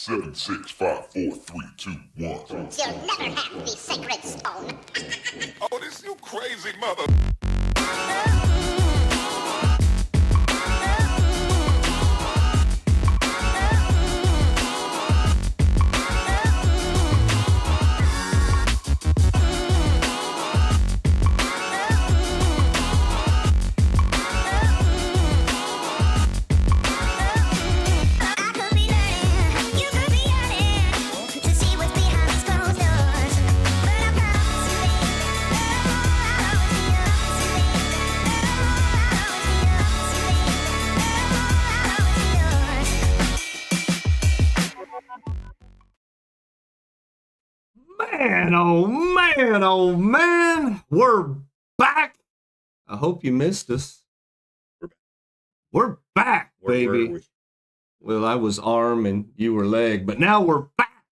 7, 6, 5, 4, 3, 2, 1. You'll never have the sacred stone. Oh, this you crazy mother. Man, oh man, we're back. I hope you missed us. We're back, baby. Well, I was arm and you were leg, but now we're back.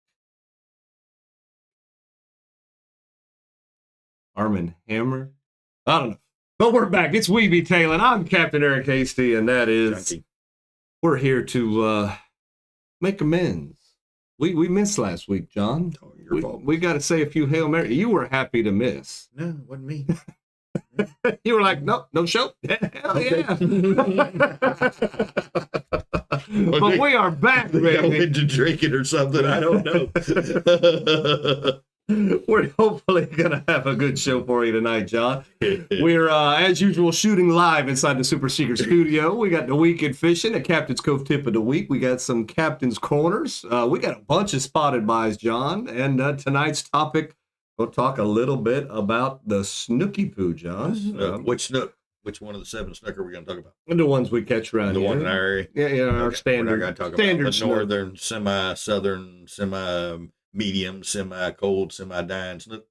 Arm and hammer? I don't know. But we're back. It's Weeby Tail, and I'm Captain Eric Hasty, and that is, Junkie. We're here to make amends. We missed last week, John. Oh, your fault. We got to say a few Hail Mary. You were happy to miss. No, it wasn't me. You were like, no show. Hell yeah. But we are back, I baby. went to drinking or something. I don't know. We're hopefully going to have a good show for you tonight, John. We're, as usual, shooting live inside the Super Secret Studio. We got the weekend fishing, a Captain's Cove tip of the week. We got some Captain's Corners. We got a bunch of spotted buys, John. And tonight's topic, we'll talk a little bit about the snooky poo, John. Which snook? Which one of the 7 snook are we going to talk about? The ones we catch around The here. one in our area? Yeah, our Okay, standard. We're not going to talk standard about the snook. northern, semi-southern, semi-medium, semi-cold, semi-dying snook.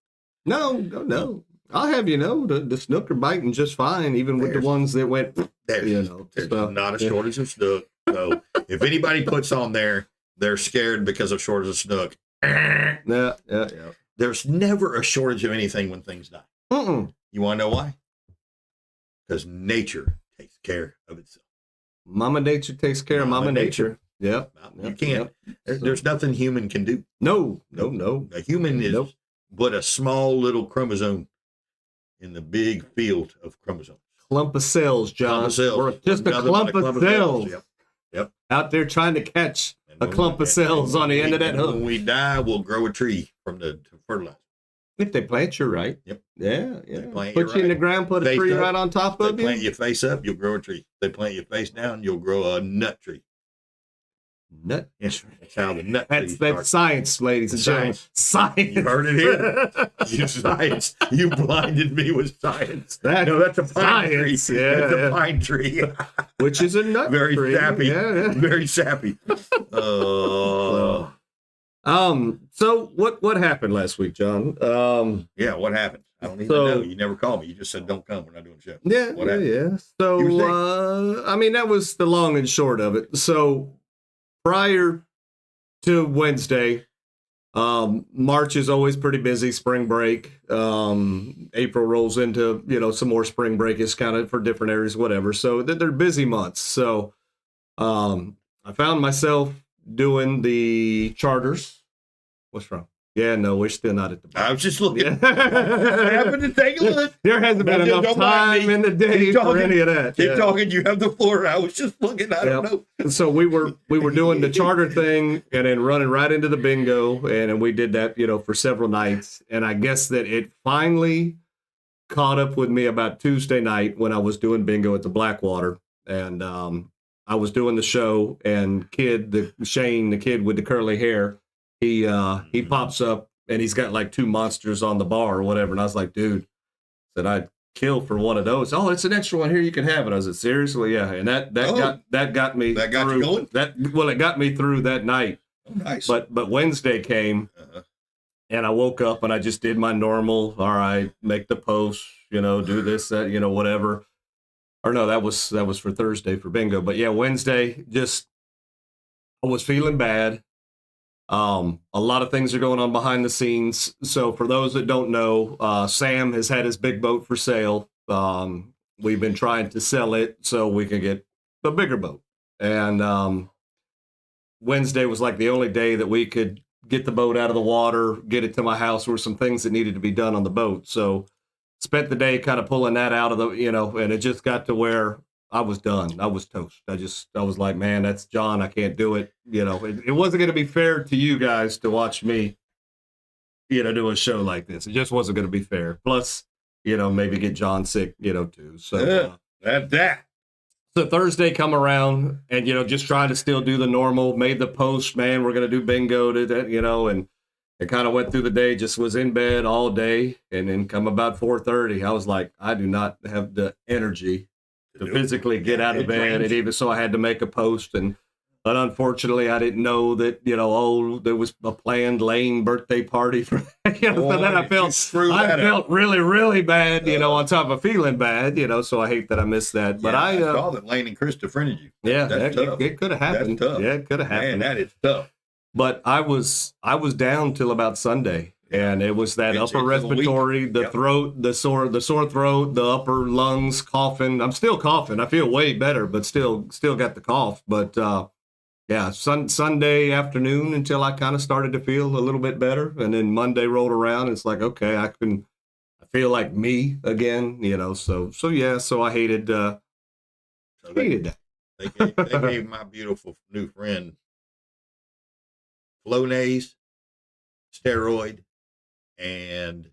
No. I'll have you know, the snook are biting just fine, even with the ones that went, There's not a shortage of snook. So if anybody puts on there, they're scared because of shortage of snook. Yeah. There's never a shortage of anything when things die. You want to know why? Because nature takes care of itself. Mama Nature takes care of Mama Nature. Yep. You can't. There's nothing human can do. No. A human is but a small little chromosome in the big field of chromosomes. Clump of cells, John. Clump of cells. We're just a clump of cells. Yep. Out there trying to catch a clump of cells on the end of that hook. When we die, we'll grow a tree from the fertilizer. If they plant you right. Yep. Yeah. Plant Put you in the ground, put a Face tree up. right on top They of you. plant you face up, you'll grow a tree. They plant you face down, you'll grow a nut tree. Nut. Yes, that's how the nut tree That's science, ladies and gentlemen. Science. You heard it here. You science. You blinded me with science. That's a pine tree. science. Yeah, That's a pine tree. Which is a nut Very tree. sappy. Yeah. Very sappy. So what happened last week, John? Yeah, what happened? I don't even know. You never called me. You just said, don't come. We're not doing a show. What happened? Yeah. So, that was the long and short of it. So, prior to Wednesday, March is always pretty busy, spring break. April rolls into, some more spring break. It's kind of for different areas, whatever. So, they're busy months. So, I found myself doing the charters. What's wrong? Yeah, no, we're still not at the bar. I was just looking. I happened to take a look. There hasn't been enough time in the day for any of that. Keep talking. You have the floor. I was just looking. I don't know. So we were doing the charter thing and then running right into the bingo, and we did that, for several nights. And I guess that it finally caught up with me about Tuesday night when I was doing bingo at the Blackwater, and I was doing the show, and Shane, the kid with the curly hair. He pops up and he's got like 2 monsters on the bar or whatever. And I was like, dude, said I'd kill for one of those. Oh, it's an extra one here. You can have it. I was like, seriously? Yeah. And that got me. That got through, you going? It got me through that night. Oh, nice. But Wednesday came and I woke up and I just did my normal, all right, make the post, do this, that, whatever. Or no, that was for Thursday for bingo. But yeah, Wednesday, I was feeling bad. A lot of things are going on behind the scenes. So for those that don't know, Sam has had his big boat for sale. We've been trying to sell it so we can get the bigger boat. And Wednesday was like the only day that we could get the boat out of the water, get it to my house. There were some things that needed to be done on the boat. So spent the day kind of pulling that out of the, and it just got to where I was done. I was toast. I was like, man, that's John. I can't do it. It wasn't going to be fair to you guys to watch me, do a show like this. It just wasn't going to be fair. Plus, maybe get John sick, too. So that. So Thursday come around and, just trying to still do the normal, made the post, man, we're going to do bingo, and it kind of went through the day, just was in bed all day. And then come about 4:30, I was like, I do not have the energy to physically get out of bed. And even so I had to make a post. But unfortunately, I didn't know that, there was a planned Lane birthday party for, so then I felt really, really bad, on top of feeling bad, so I hate that I missed that. But I saw that Lane and Chris friended you. Yeah, it could have happened. That's tough. Yeah, it could have happened. Man, that is tough. But I was down till about Sunday. And it was that upper respiratory, the throat, the sore throat, the upper lungs, coughing. I'm still coughing. I feel way better, but still got the cough. But, Sunday afternoon until I kind of started to feel a little bit better. And then Monday rolled around. And it's like, okay, I feel like me again, so I hated that. They gave my beautiful new friend Flonase, steroid, and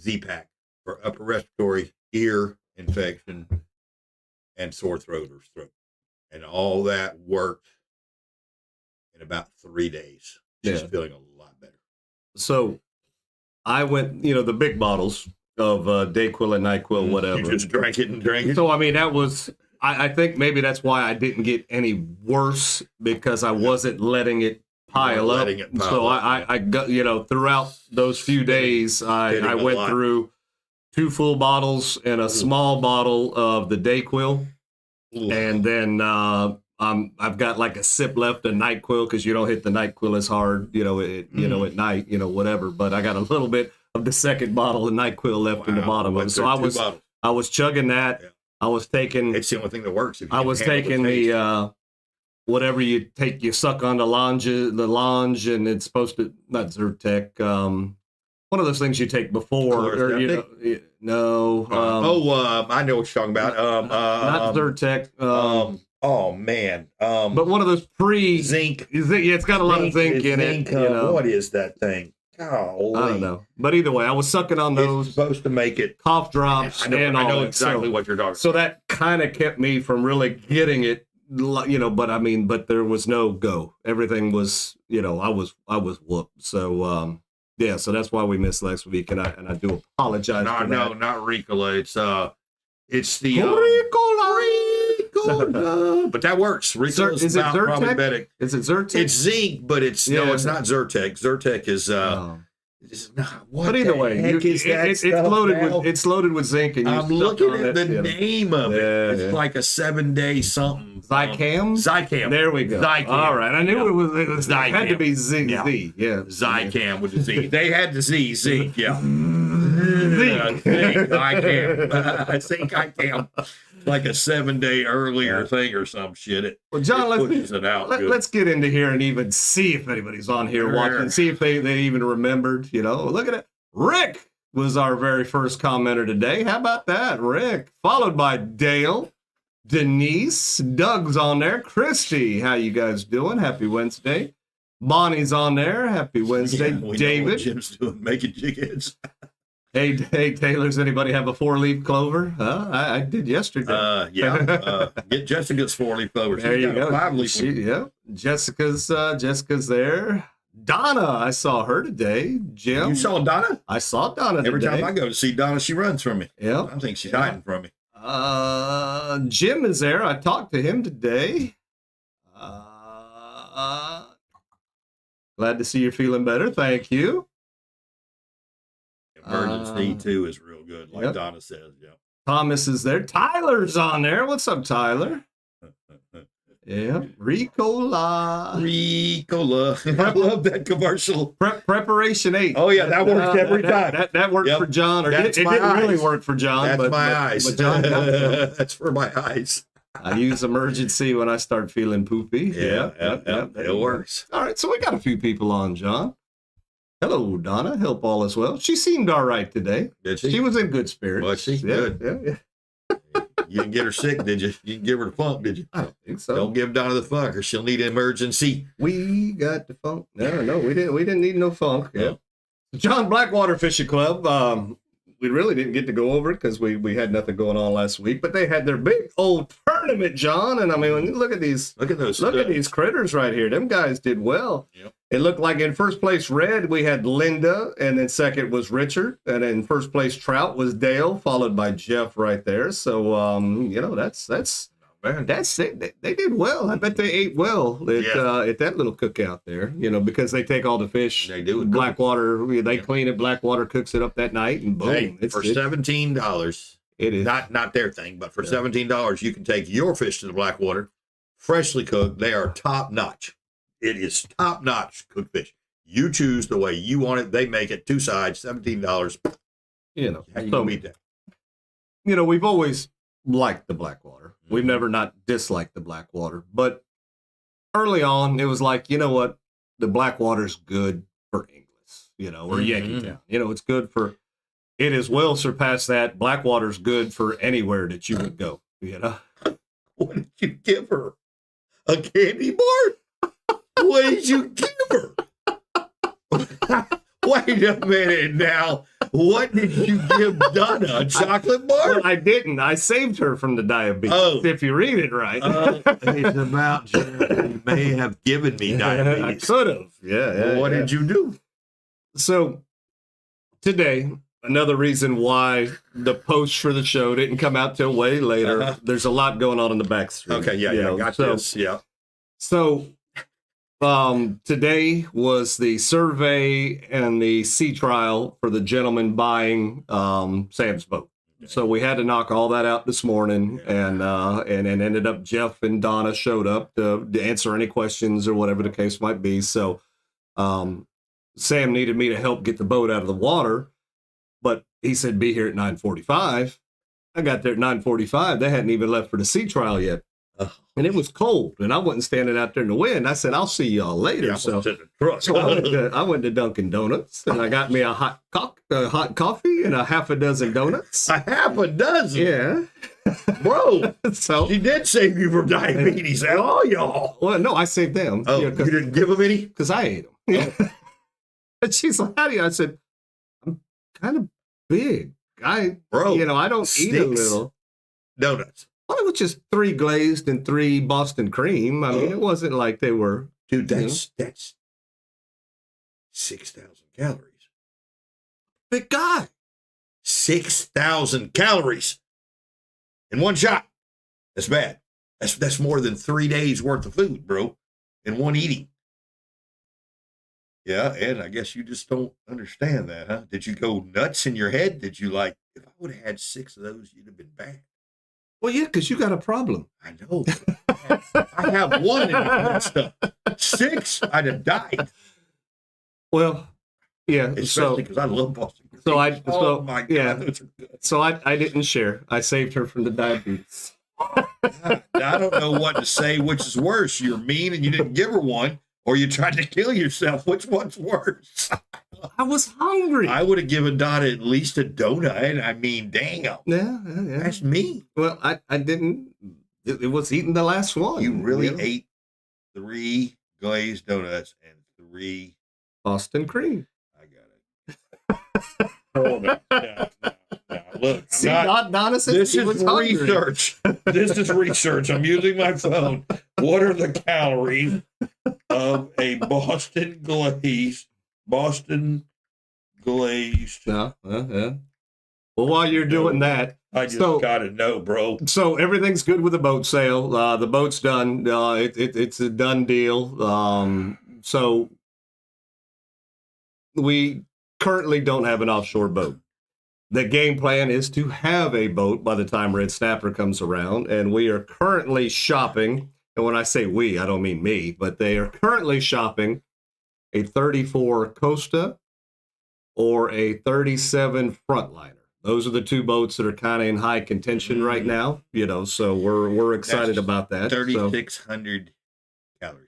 Z-Pack for upper respiratory, ear infection, and sore throat or throat. And all that worked in about 3 days. She's feeling a lot better. So I went, the big bottles of Dayquil and NyQuil, whatever. You just drank it. So, I mean, that was, I think maybe that's why I didn't get any worse, because I wasn't letting it pile up. So I got, throughout those few days, I went through 2 full bottles and a small bottle of the Dayquil. Ooh. And then I've got like a sip left of NyQuil, because you don't hit the NyQuil as hard, at night, whatever. But I got a little bit of the second bottle of NyQuil left in the bottom of it. So I was chugging that. Yeah. I was taking. It's the only thing that works. I was taking the whatever you take, you suck on the lunge, and it's supposed to, not Zyrtec. One of those things you take before, or, no. I know what you're talking about. Not Zyrtec. Oh man. But one of those zinc. Yeah, it's got a lot of zinc in it. What is that thing? Golly. I don't know. But either way, I was sucking on those. It's supposed to make it cough drops. I know exactly what you're talking about. So that kind of kept me from really getting it. But there was no go. Everything was, I was whooped. So, so that's why we missed last week, and I do apologize. No, not Ricola. It's the Ricola. But that works. Ricola is Zyrtec? Is it Zyrtec? It's zinc, but it's not Zyrtec. Zyrtec is what but either way, it's loaded with zinc, and I'm looking at the name of it. It's like a 7-day something. Zycam. There we go. Zycam. All right, I knew it was Zycam. It had to be Z. Yeah. Zycam with the Z. They had the Z. Zinc. Yeah. Zinc. Zycam. Like a 7-day earlier thing or some shit. Well, John, let's get into here and even see if anybody's on here watching. See if they even remembered. Look at it. Rick was our very first commenter today. How about that, Rick? Followed by Dale, Denise, Doug's on there, Christy. How you guys doing? Happy Wednesday. Bonnie's on there. Happy Wednesday. David. Jim's doing, making jig heads. Hey, Taylor's anybody have a 4-leaf clover? I did yesterday. Get Jessica's 4-leaf clover. There you go. 5-leaf. Jessica's there. Donna, I saw her today. Jim. You saw Donna? I saw Donna today. Every time I go to see Donna, she runs from me. Yeah. I think she's hiding from me. Jim is there. I talked to him today. Glad to see you're feeling better. Thank you. Emergency too is real good, like Donna says. Yeah. Thomas is there. Tyler's on there. What's up, Tyler? Yeah, Ricola. I love that commercial. Preparation 8. Oh yeah, that works every time. That worked for John, or it didn't really work for John. That's my eyes. But John got that's for my eyes. I use emergency when I start feeling poopy. Yeah, it works. All right, so we got a few people on, John. Hello, Donna. Hope all is well. She seemed all right today. Did she? She was in good spirits. Was she? Good. Yeah. You didn't get her sick, did you? You didn't give her the funk, did you? I don't think so. Don't give Donna the funk, or she'll need emergency. We got the funk. No, we didn't. We didn't need no funk. Yeah. John Blackwater Fishing Club. We really didn't get to go over it because we had nothing going on last week. But they had their big old tournament, John. And I mean, look at these. Look at those. Look at these critters right here. Them guys did well. Yep. It looked like in first place red we had Linda, and then second was Richard, and in first place trout was Dale, followed by Jeff right there. So that's Man. that's it. They did well. I bet they ate well at that little cookout there. Because they take all the fish. They do. Blackwater. They clean it. Blackwater cooks it up that night, and boom. Hey, for $17, it is not their thing, but for $17, you can take your fish to the Blackwater, freshly cooked. They are top notch. It is top notch cooked fish. You choose the way you want it. They make it 2 sides, $17. How you gonna beat that? We've always liked the Blackwater. We've never not disliked the Blackwater. But early on, it was like, you know what? The Blackwater's good for Inglis, or Yankeetown. It's good for, it has well surpassed that. Blackwater's good for anywhere that you would go, What did you give her? A candy bar? What did you give her? Wait a minute now. What did you give Donna? A chocolate bar? Well, I didn't. I saved her from the diabetes, if you read it right. It's about you may have given me diabetes. I could have. Yeah. What did you do? So today, another reason why the post for the show didn't come out till way later. There's a lot going on in the back street. Okay, got this. Yeah. So today was the survey and the sea trial for the gentleman buying Sam's boat. So we had to knock all that out this morning, and ended up Jeff and Donna showed up to answer any questions or whatever the case might be. So Sam needed me to help get the boat out of the water, but he said be here at 9:45. I got there at 9:45. They hadn't even left for the sea trial yet. And it was cold, and I wasn't standing out there in the wind. I said, I'll see y'all later. Yeah, so I I went to Dunkin' Donuts, and I got me a hot coffee and a half a dozen donuts. A half a dozen? Yeah. Bro, So she did save you from diabetes. All y'all. Well, no, I saved them. Oh, you didn't give them any? Because I ate them. Yeah. And she's like, how do you? I said, I'm kind of big. I don't eat a little. Donuts. Well, it was just 3 glazed and 3 Boston cream. I mean, it wasn't like they were. Dude, that's 6,000 calories. Big guy. 6,000 calories in one shot. That's bad. That's more than 3 days worth of food, bro, in one eating. Yeah, and I guess you just don't understand that, huh? Did you go nuts in your head? Did you like, if I would have had 6 of those, you'd have been bad. Well, yeah, because you got a problem. I know. I have 1 in that stuff. 6, I'd have died. Well, yeah. Especially because I love Boston. So my God, yeah. those are good. So I didn't share. I saved her from the diabetes. I don't know what to say. Which is worse? You're mean and you didn't give her one, or you tried to kill yourself. Which one's worse? I was hungry. I would have given Donna at least a donut. I mean, damn. Yeah. That's me. Well, I didn't. It was eating the last one. You really ate 3 glazed donuts and 3 Boston cream. I got it. Hold on. No. Look, See, Donna said this she is was hungry. research. This is research. I'm using my phone. What are the calories of a Boston glazed? Yeah. Well, while you're doing that, I just gotta know, bro. So everything's good with the boat sale. The boat's done. It's a done deal. So we currently don't have an offshore boat. The game plan is to have a boat by the time Red Snapper comes around, and we are currently shopping. And when I say we, I don't mean me, but they are currently shopping a 34 Costa or a 37 Frontliner. those are the two boats that are kind of in high contention right now, so we're excited about that. 3,600 calories.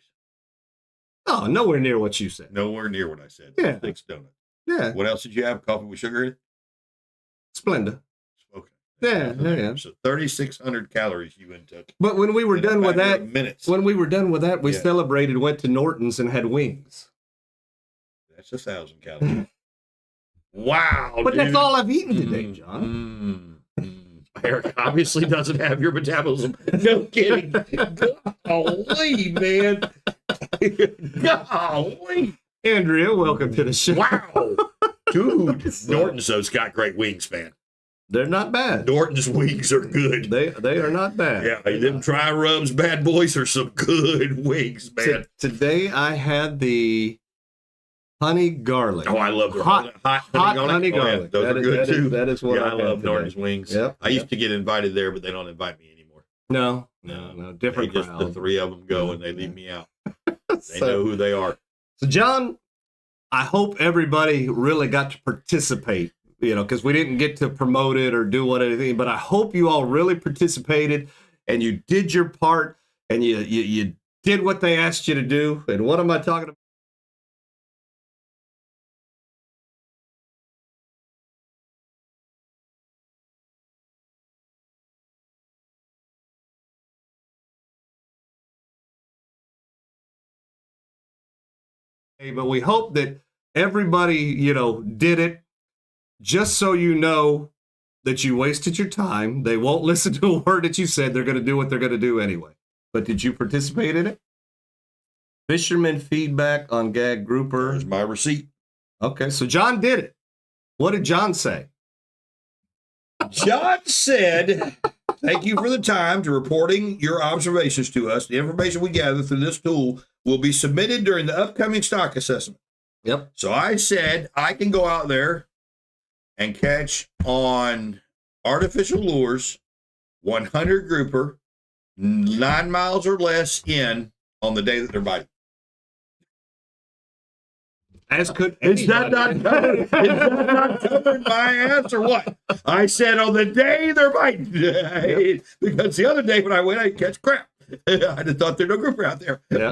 Oh, nowhere near what you said. Nowhere near what I said. Yeah. 6 donuts. Yeah. What else did you have? Coffee with sugar in it? Splenda. Okay. Yeah. So 3,600 calories you intook. But when we were in a done with matter that, of minutes. we Yeah. celebrated, went to Norton's and had wings. That's 1,000 calories. Wow. But dude. that's all I've eaten today, John. Eric obviously doesn't have your metabolism. No kidding. Golly, man. Golly. Andrea, welcome to the show. Wow. Dude, Norton's those got great wings, man. They're not bad. Norton's wings are good. They are not bad. Yeah, them Tri Rubs bad boys are some good wings, man. Today I had the honey garlic. Oh, I love the hot honey Oh, yeah, garlic. those are good too. That is what I I love had Norton's today. wings. Yep. I used to get invited there, but they don't invite me anymore. No, They different just crowd. the 3 of them go and they leave me out. They So- know who they are. So, John, I hope everybody really got to participate, because we didn't get to promote it or do anything, but I hope you all really participated and you did your part and you did what they asked you to do. And what am I talking about? But we hope that everybody, did it. Just so you know that you wasted your time. They won't listen to a word that you said. They're going to do what they're going to do anyway. But did you participate in it? Fisherman feedback on gag grouper. There's my receipt. Okay, so John did it. What did John say? John said, thank you for the time to reporting your observations to us. The information we gather through this tool will be submitted during the upcoming stock assessment. Yep. So I said I can go out there and catch on artificial lures 100 grouper 9 miles or less in on the day that they're biting. As could Is that not covering my ass or what? I said on the day they're biting. Because the other day when I went, I didn't catch crap. I just thought there's no grouper out there. Yeah.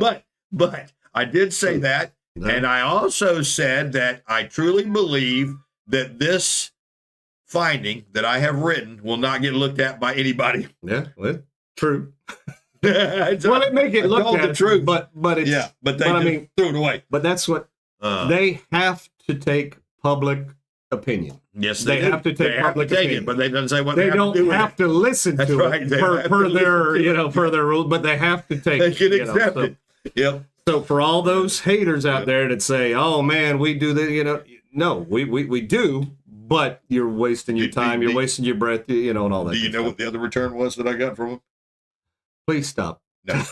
But I did say that. No. And I also said that I truly believe that this finding that I have written will not get looked at by anybody. Yeah, well, true. Well, Well, it make it look told at the truth. but it's but they but I just mean- threw it away. but that's what they have to take public opinion. Yes, they do. have to take They have public to take opinion. it, but they don't say what They have don't to do with have it. to listen That's to right. it They have per to their, listen to it. per their rules, but they have to take They it. can you know, accept so- it. Yep. So for all those haters out there that say, "Oh man, we do that," no, we do, but you're wasting your time, you're wasting your breath, and all that. Do you good know stuff. what the other return was that I got from him? Please stop. No.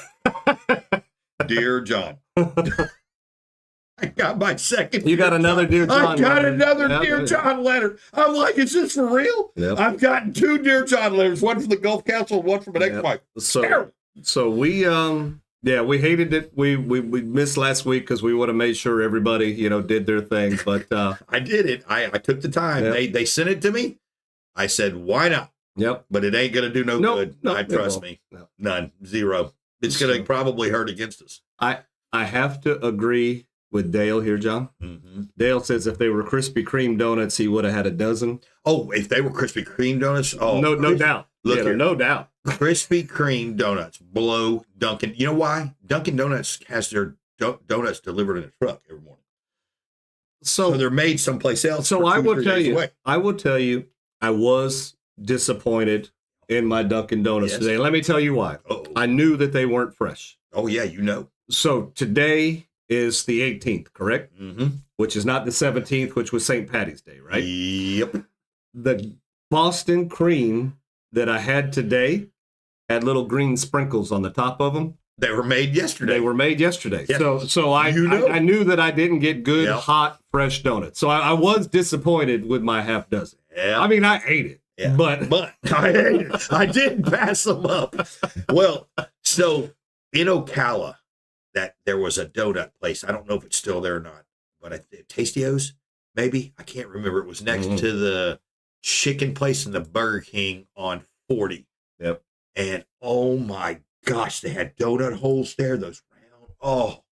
Dear John. I got my second. You got another Dear John I got letter. another Yep. Dear John letter. I'm like, is this for real? Yep. I've gotten 2 Dear John letters, one from the Gulf Council and one from an Yep. ex-wife. So Terrible. we hated it. We missed last week because we would have made sure everybody did their thing, but I did it. I took the time. Yep. They sent it to me. I said, why not? yep. But it ain't going to do no Nope. good. Nope, I it trust won't. me. No. None. Zero. It's going to So- probably hurt against us. I have to agree with Dale here, John. Mm-hmm. Dale says if they were Krispy Kreme donuts, he would have had a dozen. Oh, if they were Krispy Kreme donuts, no doubt. Look here. No doubt. Krispy Kreme donuts blow Dunkin'. You know why? Dunkin' Donuts has their donuts delivered in a truck every morning. So they're made someplace else. So for I 2 or will 3 tell days you, away. I was disappointed in my Dunkin' Donuts Yes. today. Let me tell you why. Uh-oh. I knew that they weren't fresh. Oh, yeah, you know. So today is the 18th, correct? Mm-hmm. Which is not the 17th, which was St. Patty's Day, right? Yep. The Boston cream that I had today had little green sprinkles on the top of them. They were made yesterday. They were made yesterday. Yeah. So I knew that I didn't get good, Yep. hot, fresh donuts. So I was disappointed with my half dozen. Yeah. I mean, I ate it, Yeah. but I didn't pass them up. Well, so in Ocala, that there was a donut place. I don't know if it's still there or not, but Tastios, maybe. I can't remember. It was next Mhm. to the chicken place in the Burger King on 40. Yep. And oh my gosh, they had donut holes there. Those round. Oh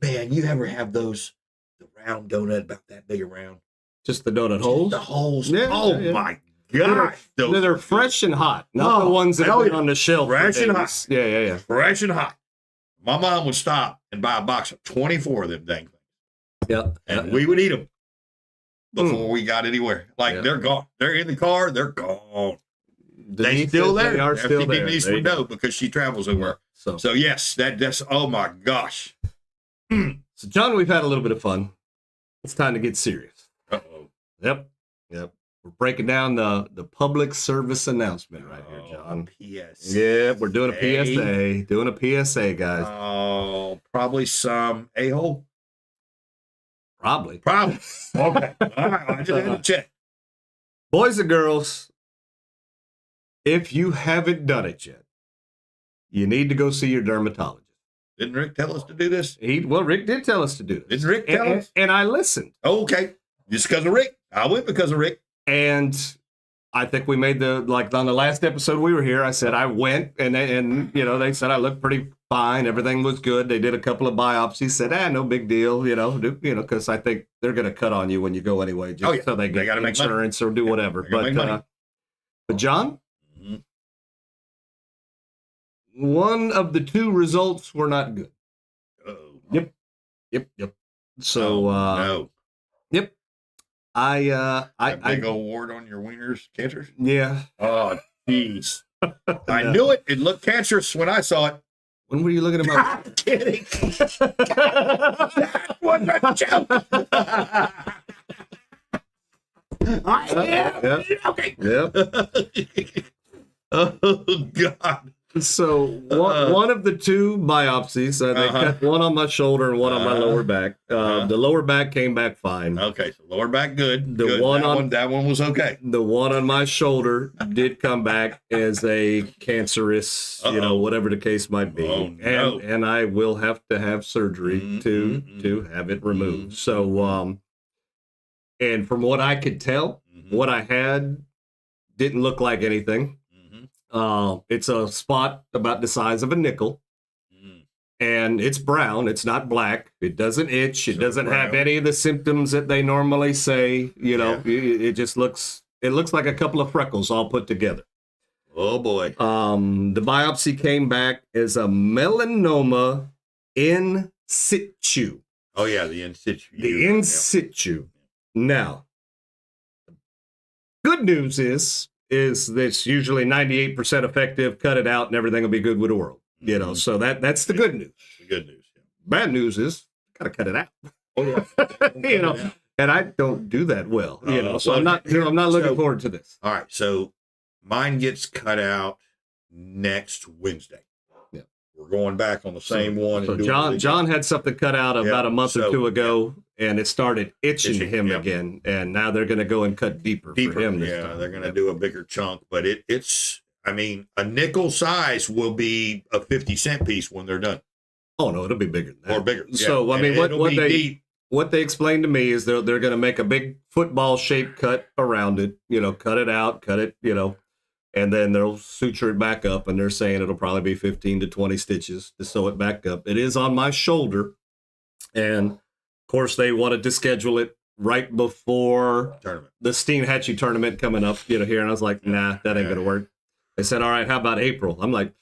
man, you ever have those? The round donut about that big around. Just the donut holes? The holes. Yeah, oh yeah. my gosh. They're fresh and hot, not the ones that hell have been yeah. on the shelf. for Fresh and days. hot. Yeah. Fresh and hot. My mom would stop and buy a box of 24 of them dang things. Yeah. And we would eat them before we got anywhere. Like they're gone. They're in the car. They're gone. They still there. They are still there. Denise would know because she travels everywhere. So yes, that's oh my gosh. So John, we've had a little bit of fun. It's time to get serious. Uh-oh. Yep. We're breaking down the public service announcement right here, John. PSA. Yeah, we're doing a PSA. Doing a PSA, guys. Oh, probably some a-hole. Probably. Okay. All right. I just had to check. Boys and girls, if you haven't done it yet, you need to go see your dermatologist. Didn't Rick tell us to do this? Rick did tell us to do this. Didn't Rick tell us? And I listened. Oh, okay. Just because of Rick. I went because of Rick. And I think we made on the last episode we were here, I said I went and they said I looked pretty fine. Everything was good. They did a couple of biopsies, said, no big deal, because I think they're going to cut on you when you go anyway, just so they get insurance or do whatever. But John, one of the two results were not good. Uh-oh. Yep. So, no. Yep. That big old wart on your wieners, cancers? Yeah. Oh, jeez. I knew it. It looked cancerous when I saw it. When were you looking at my... I'm kidding. That was a joke. Okay. Yep. Oh, God. So one of the two biopsies, they cut one on my shoulder and one on my lower back. The lower back came back fine. Okay, so lower back good. The good. one that one was okay. The one on my shoulder did come back as a cancerous, whatever the case might be. Oh, no. And I will have to have surgery to have it removed. So and from what I could tell, what I had didn't look like anything. It's a spot about the size of a nickel, and it's brown. It's not black. It doesn't itch. It doesn't have any of the symptoms that they normally say. It just looks like a couple of freckles all put together. Oh boy. The biopsy came back as a melanoma in situ. Oh yeah, the in situ. The in situ. Now, good news is that's usually 98% effective. Cut it out and everything will be good with the world. So that's the good news. The good news. Yeah. Bad news is gotta cut it out. Oh yeah. And I don't do that well. So I'm not looking forward to this. All right, so mine gets cut out next Wednesday. Yeah, we're going back on the same one. So John had something cut out about a month or two ago, and it started itching him again. And now they're going to go and cut deeper for him. This time. They're going to do a bigger chunk, but it's. I mean, a nickel size will be a 50-cent piece when they're done. Oh no, it'll be bigger than that. Or bigger. Yeah. So I mean, what they explained to me is they're going to make a big football shaped cut around it. Cut it out, cut it. And then they'll suture it back up, and they're saying it'll probably be 15 to 20 stitches to sew it back up. It is on my shoulder, and of course they wanted to schedule it right before the Steenhatchee tournament coming up, here. And I was like, nah, that ain't gonna work. They said, all right, how about April? I'm like,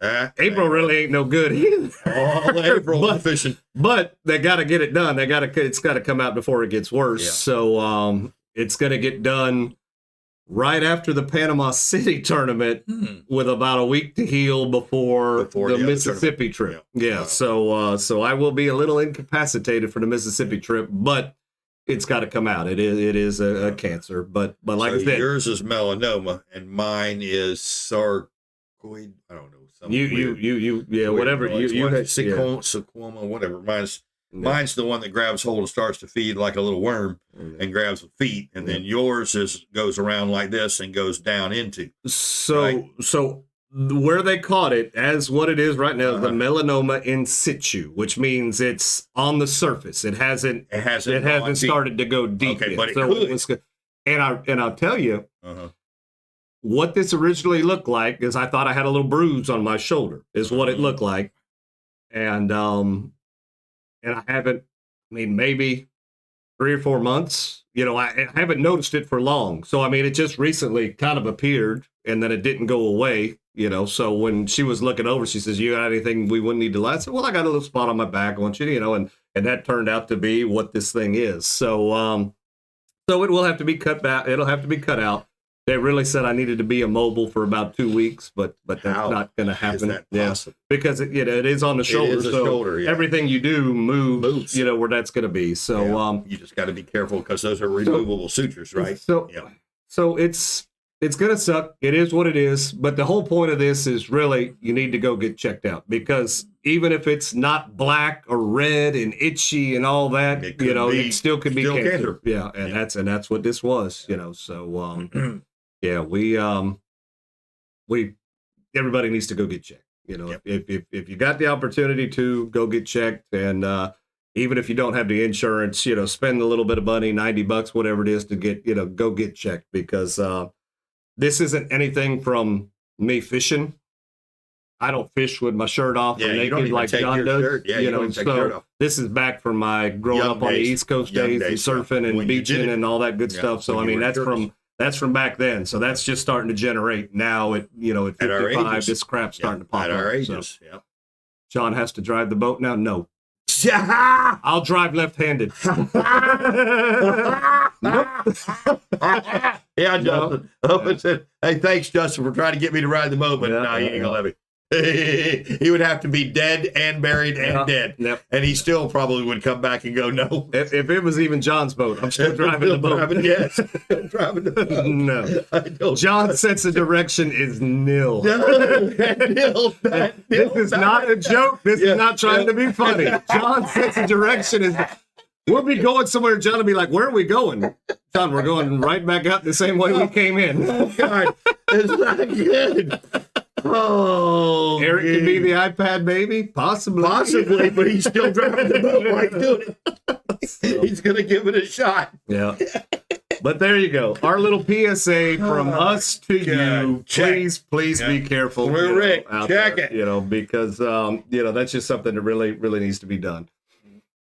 April really ain't no good either. All April fishing, but they got to get it done. It's got to come out before it gets worse. Yeah. So it's going to get done right after the Panama City tournament with about a week to heal before the Mississippi trip. Yeah. Wow. So I will be a little incapacitated for the Mississippi trip, but it's got to come out. It is a cancer, but like I said, yours is melanoma and mine is sarcoid. I don't know. Whatever you had sarcoma, whatever. Mine's the one that grabs hold and starts to feed like a little worm and grabs the feet, and then yours goes around like this and goes down into. So where they caught it as what it is right now is the melanoma in situ, which means it's on the surface. It hasn't started to go deep. Okay, yet. but it could. And I'll tell you, what this originally looked like is I thought I had a little bruise on my shoulder, is what it looked like. And I haven't, I mean, maybe 3 or 4 months, you know, I haven't noticed it for long. So, I mean, it just recently kind of appeared and then it didn't go away, you know. So when she was looking over, she says, you got anything we wouldn't need to I said, well, I got a little spot on my back. I want you to, you know, and that turned out to be what this thing is. So, so it will have to be cut back. It'll have to be cut out. They really said I needed to be immobile for about 2 weeks, but that's not going to happen. Because it, you know, it is on the shoulder. It is so shoulder, yeah. Everything you do moves, you know, where that's going to be. So you just got to be careful because those are removable sutures, right? So so it's going to suck. It is what it is. But the whole point of this is really you need to go get checked out, because even if it's not black or red and itchy and all that, you know, it still could be cancer. Yeah, and that's what this was, you know. So yeah, everybody needs to go get checked. You know, if you got the opportunity to go get checked, and even if you don't have the insurance, you know, spend a little bit of money, $90, whatever it is, to get, you know, go get checked, because this isn't anything from me fishing. I don't fish with my shirt off or naked like John does. You know, so this is back from my growing up on the East Coast days and surfing and beaching and all that good stuff. So I mean, that's from back then. So that's just starting to generate now. At, you know, at 55, this crap's starting to pop at up. Our ages, so. John has to drive the boat now. No, I'll drive left-handed. Yeah, Justin. Said, hey, thanks, Justin, for trying to get me to ride the boat, but no, he ain't gonna let me. He would have to be dead and buried and dead. Yep. And he still probably would come back and go, no. If it was even John's boat, I'm still driving the boat. Yes, driving the boat. No. John's sense of direction is nil. Nil. This is not a joke. This is not trying to be funny. John's sense of direction is... We'll be going somewhere. John will be like, where are we going? John, we're going right back out the same way we came in. Oh, God. It's not good. Oh, Eric can be the iPad baby? Possibly, but he's still driving the boat while he's doing it. So. He's going to give it a shot. Yeah. But there you go. Our little PSA from us to you. Please be careful. We're Rick. Check it. You know, because, you know, that's just something that really, really needs to be done.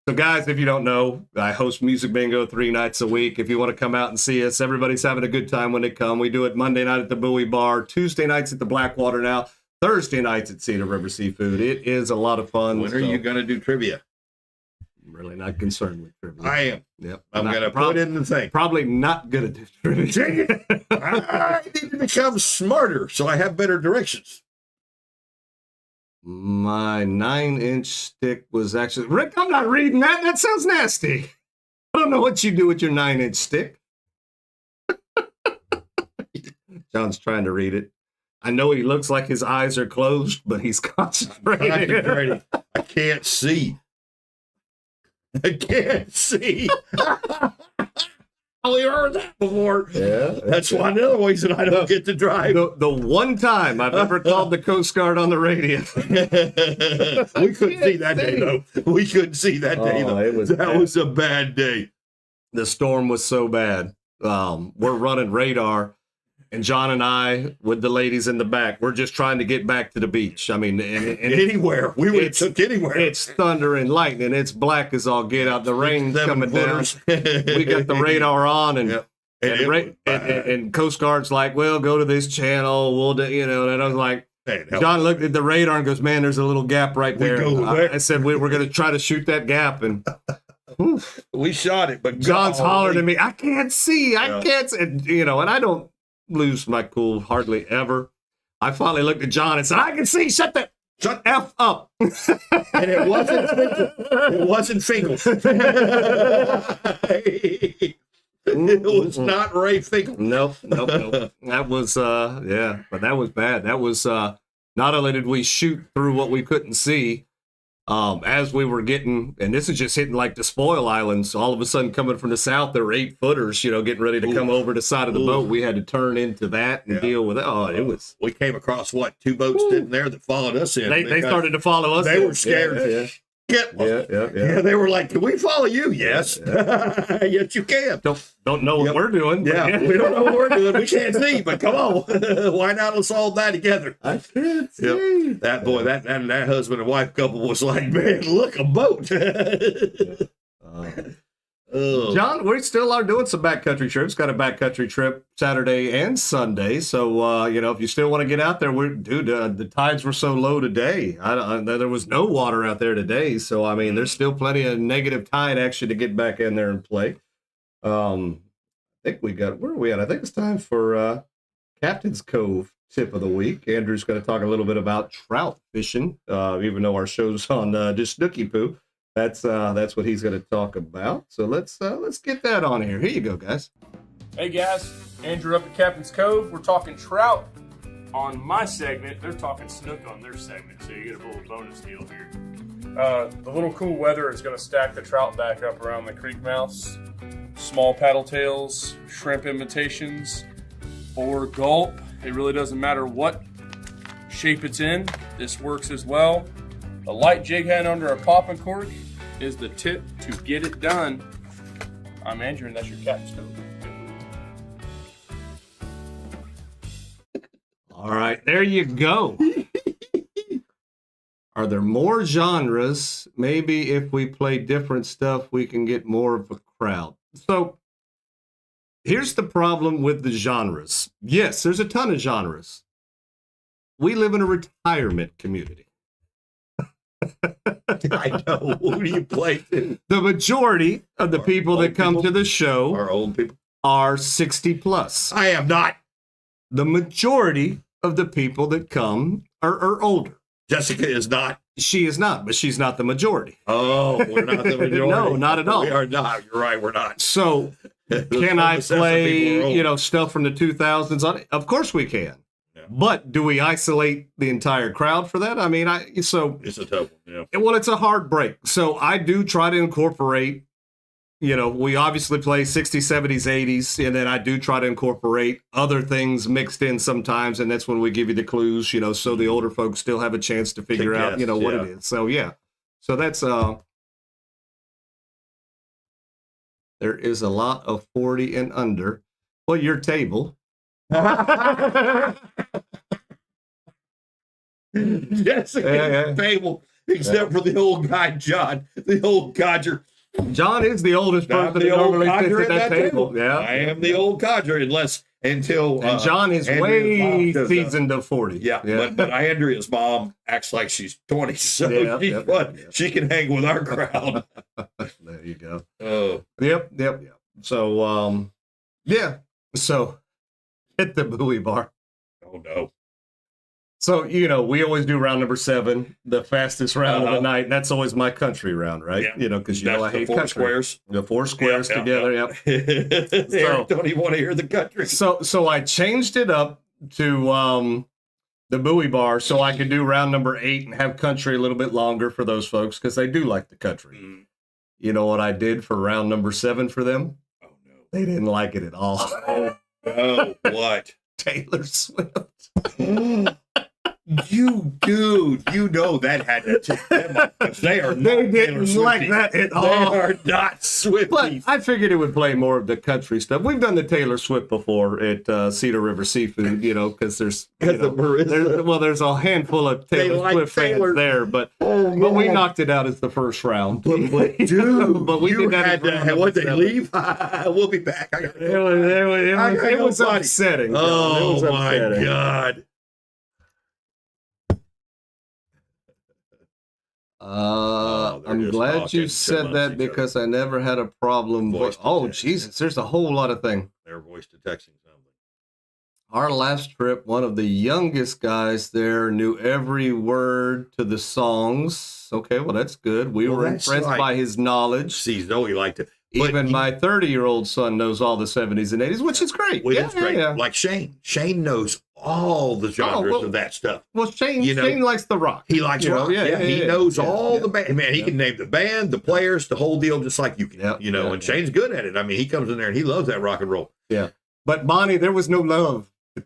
So, guys, if you don't know, I host Music Bingo 3 nights a week. If you want to come out and see us, everybody's having a good time when they come. We do it Monday night at the Bowie Bar, Tuesday nights at the Blackwater now, Thursday nights at Cedar River Seafood. It is a lot of fun. When are you going to do trivia? I'm really not concerned with trivia. I am. Yep. I'm going to put in the thing. Probably not going to do trivia. I need to become smarter so I have better directions. My 9-inch stick was actually... Rick, I'm not reading that. That sounds nasty. I don't know what you do with your 9-inch stick. John's trying to read it. I know he looks like his eyes are closed, but he's concentrating. I can't see. We heard that before. Yeah, that's one of the reason I don't get to drive. The one time I've ever called the Coast Guard on the radio. We couldn't see that day, though. We couldn't see that day, though. That was a bad day. The storm was so bad. We're running radar, and John and I, with the ladies in the back, we're just trying to get back to the beach. I mean, and anywhere. We would have took anywhere. It's thunder and lightning. It's black as all get out. The rain's coming down. We got the radar on, and Coast Guard's like, well, go to this channel. We'll do, you know, and I was like, John looked at the radar and goes, man, there's a little gap right there. I said, we're going to try to shoot that gap. And we shot it, but John's hollering at me, I can't see. I can't see. And, you know, and I don't lose my cool hardly ever. I finally looked at John and said, I can see. Shut the F up. And it wasn't Finkel. It wasn't Finkel. It was not Ray Finkel. Nope. That was, but that was bad. That was, not only did we shoot through what we couldn't see, as we were getting, and this is just hitting like the spoil islands, all of a sudden coming from the south, there were 8-footers, you know, getting ready to come over the side of the boat. We had to turn into that and deal with it. Oh, it was. We came across 2 boats sitting there that followed us in. They started to follow us. They were scared. Yeah, they were like, "Can we follow you?" Yes, yes, you can. Don't know what we're doing. Yeah, we don't know what we're doing. We can't see, but come on, why not? Let's all die together. I can't see. That boy, that husband and wife couple was like, man, look, a boat. John, we still are doing some backcountry trips. Got a backcountry trip Saturday and Sunday. So, if you still want to get out there, the tides were so low today. There was no water out there today. So, I mean, there's still plenty of negative tide action to get back in there and play. I think where are we at? I think it's time for Captain's Cove tip of the week. Andrew's going to talk a little bit about trout fishing, even though our show's on just Snooky Poo. That's what he's going to talk about. So let's get that on here. Here you go, guys. Hey guys, Andrew up at Captain's Cove. We're talking trout on my segment. They're talking snook on their segment, so you get a little bonus deal here. The little cool weather is going to stack the trout back up around the creek mouths. Small paddle tails, shrimp imitations, or gulp. It really doesn't matter what shape it's in. This works as well. A light jig head under a popping cork is the tip to get it done. I'm Andrew, and that's your Captain's Cove. All right, there you go. Are there more genres? Maybe if we play different stuff, we can get more of a crowd. So here's the problem with the genres. Yes, there's a ton of genres. We live in a retirement community. I know. Who do you play to? The majority of the people that come to the show are old people. Are 60 plus. I am not. The majority of the people that come are older. Jessica is not. She is not, but she's not the majority. Oh, we're not the majority. No, not at all. We are not. You're right. We're not. So can I play, stuff from the 2000s on it? Of course we can. Yeah. But do we isolate the entire crowd for that? I mean, it's a tough one. Yeah. Well, it's a hard break. So I do try to incorporate, we obviously play 60s, 70s, 80s, and then I do try to incorporate other things mixed in sometimes, and that's when we give you the clues, so the older folks still have a chance to figure out, what it is. So, yeah. So that's, there is a lot of 40 and under. Well, your table. Jessica's table, except for the old guy, John, the old codger. John is the oldest person that normally sits at that table. Yeah, I am the old codger, until and John is way seasoned of 40. Yeah. But Andrea's mom acts like she's 20, so she can hang with our crowd. There you go. Oh, yep. So, So, hit the buoy bar. Oh no. So, we always do round number 7, the fastest round of the night. And that's always my country round, right? Yeah. Because I hate four country. Squares. The 4 squares together, yep. So, don't even want to hear the country. So I changed it up to the buoy bar so I could do round number 8 and have country a little bit longer for those folks because they do like the country. Mm. You know what I did for round number 7 for them? Oh, no. They didn't like it at all. Oh, no. What? Taylor Swift. That had to take them up because they are not. They didn't like that at all. They are not Swifties. But I figured it would play more of the country stuff. We've done the Taylor Swift before at Cedar River Seafood, because there's there's a handful of Taylor Swift fans there, but we knocked it out as the first round. But we did that. What they leave? We'll be back. It was upsetting. Oh my God. I'm glad you said that because I never had a problem. Jesus, there's a whole lot of things. Their voice to texting something. Our last trip, one of the youngest guys there knew every word to the songs. Okay, well, that's good. We were impressed by his knowledge. See, Zoe liked it. Even my 30-year-old son knows all the 70s and 80s, which is great. It's great. Yeah. Like Shane. Shane knows all the genres of that stuff. Well, Shane likes the rock. He likes rock. He knows all the band. Man, he can name the band, the players, the whole deal, just like you can. And Shane's good at it. I mean, he comes in there and he loves that rock and roll. Yeah. But Bonnie, there was no love There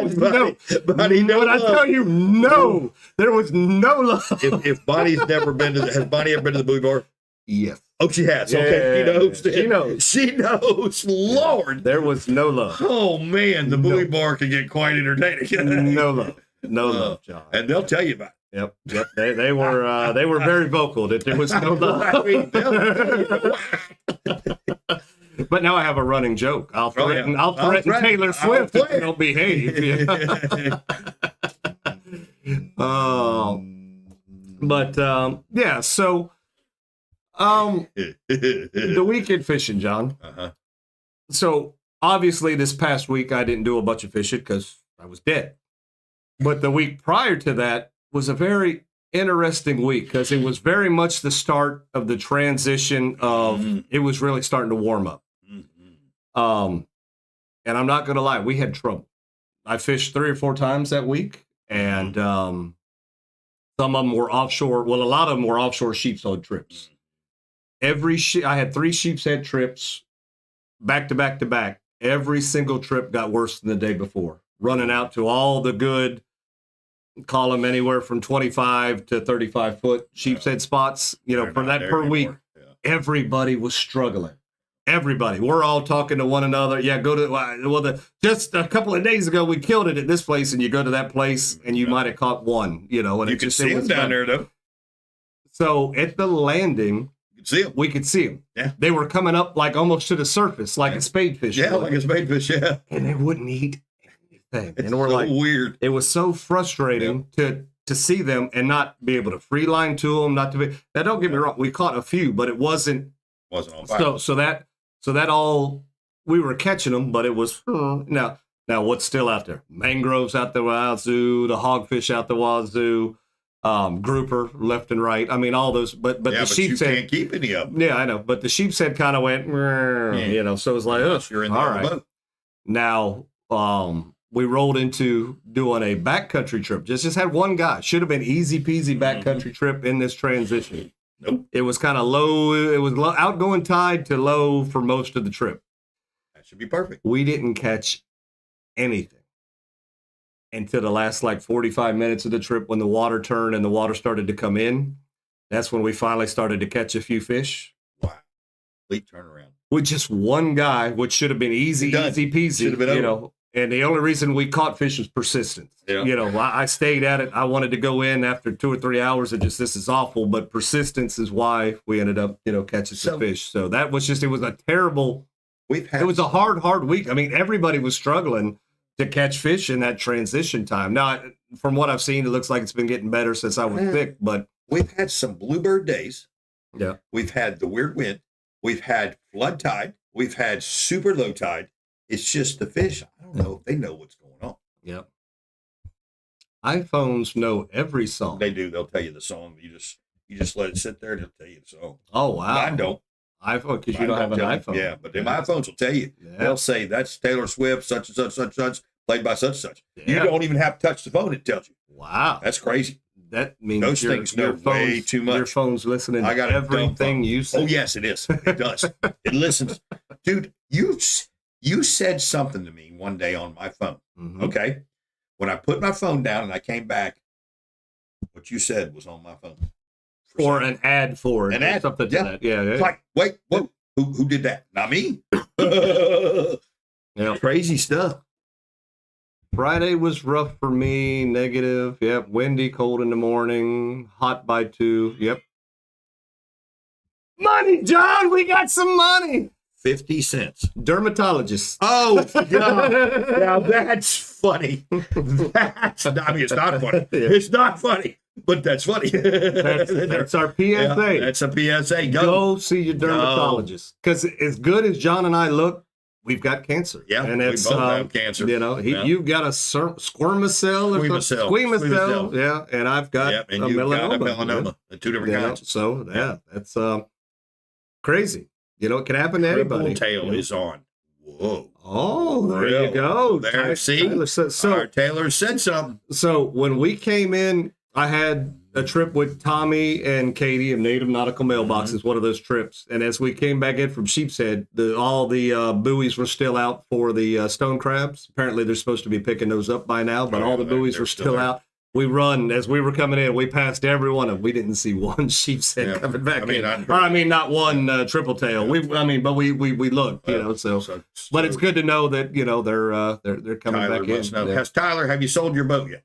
was no, Buddy, no when I love. tell you no, there was no love. If Bonnie's never been to has Bonnie ever been to the buoy bar? Yes. Oh, she has. Okay, Yeah, she knows. she knows. She knows. Lord. There was no love. Oh man, the buoy bar can get quite entertaining. No love. No love, John. And they'll tell you about Yep. They were very vocal that there was no love. I mean, But now I have a running joke. I'll threaten I'll threaten. Taylor I'll Swift if play you don't behave. Yeah. So the weekend fishing, John. Uh-huh. So obviously this past week I didn't do a bunch of fishing because I was dead. But the week prior to that was a very interesting week because it was very much the start of the transition of it was really starting to warm up. And I'm not going to lie, we had trouble. I fished 3 or 4 times that week, and some of them were offshore. Well, a lot of them were offshore sheepshead trips. I had 3 sheepshead trips back to back to back. Every single trip got worse than the day before, running out to all the good, call them anywhere from 25 to 35 foot sheepshead spots, for that per week. Yeah. Everybody was struggling. Everybody. We're all talking to one another. Yeah, just a couple of days ago, we killed it at this place, and you go to that place, and you might have caught one, and you could see them down there, though. So at the landing, we could see them. Yeah. They were coming up like almost to the surface, like a spadefish. Yeah, like a spadefish, yeah. And they wouldn't eat anything. It's and we're so like, weird. It was so frustrating to see them and not be able to free line to them, not to be. Now, don't get me wrong, we caught a few, but it wasn't on fire. So that all, we were catching them, but it was, now what's still out there? Mangroves out the wazoo, the hogfish out the wazoo, grouper left and right. I mean, all those, but the sheep's head. You can't keep any of them. Yeah, I know. But the sheep's head kind of went, so it was like, oh, you're in the all right. boat. Now, we rolled into doing a backcountry trip. Just had one guy. Should have been easy peasy backcountry trip in this transition. Nope. It was kind of low. It was low, outgoing tide to low for most of the trip. That should be perfect. We didn't catch anything until the last 45 minutes of the trip when the water turned and the water started to come in. That's when we finally started to catch a few fish. Wow. Complete turnaround. With just one guy, which should have been easy peasy. Should have been over. And the only reason we caught fish was persistence. Yeah. I stayed at it. I wanted to go in after 2 or 3 hours of just, this is awful, but persistence is why we ended up, catching some fish. So that was it was a terrible, it was a hard week. I mean, everybody was struggling to catch fish in that transition time. Now, from what I've seen, it looks like it's been getting better since I was thick, but. We've had some bluebird days. Yeah. We've had the weird wind. We've had flood tide. We've had super low tide. It's just the fish. I don't know if they know what's going on. Yep. iPhones know every song. They do. They'll tell you the song. You just let it sit there and they'll tell you the song. Oh, wow. Mine don't. iPhone, because you don't have an iPhone. Yeah, but my iPhones will tell you. Yeah. They'll say that's Taylor Swift, such and such, such and such, played by such and such. Yeah. You don't even have to touch the phone. It tells you. Wow. That's crazy. That means those things know way too much. Your phone's listening to everything you say. Oh, yes, it is. It does. It listens. Dude, you said something to me one day on my phone, okay? When I put my phone down and I came back, what you said was on my phone. Or an ad for it. An ad. Something to that. Yeah. It's like, wait, whoa, who did that? Not me. Yeah. Crazy stuff. Friday was rough for me, negative. Yep. Windy, cold in the morning, hot by 2. Yep. Money, John, we got some money. 50 cents. Dermatologist. Oh, God. Now that's funny. It's not funny. It's not funny, but that's funny. That's our PSA. Yeah, that's a PSA. Go see your dermatologist. Because as good as John and I look, we've got cancer. Yeah, and we both have cancer. You've got a squamous cell. Yeah, and I've got and a melanoma. Got a melanoma. Two different kinds. So, that's crazy. It can happen to anybody. Tail is on. Whoa. Oh, there you go. There, see? Taylor Taylor said something. So when we came in I had a trip with Tommy and Katie of Native Nautical Mailboxes, one of those trips. And as we came back in from Sheepshead, all the buoys were still out for the stone crabs. Apparently, they're supposed to be picking those up by now, but all the buoys were still out. We run as we were coming in. We passed every one of them. We didn't see one sheepshead coming back in. Not one triple tail. We looked, you know. So, but it's good to know that they're coming Tyler back in. Have you sold your boat yet?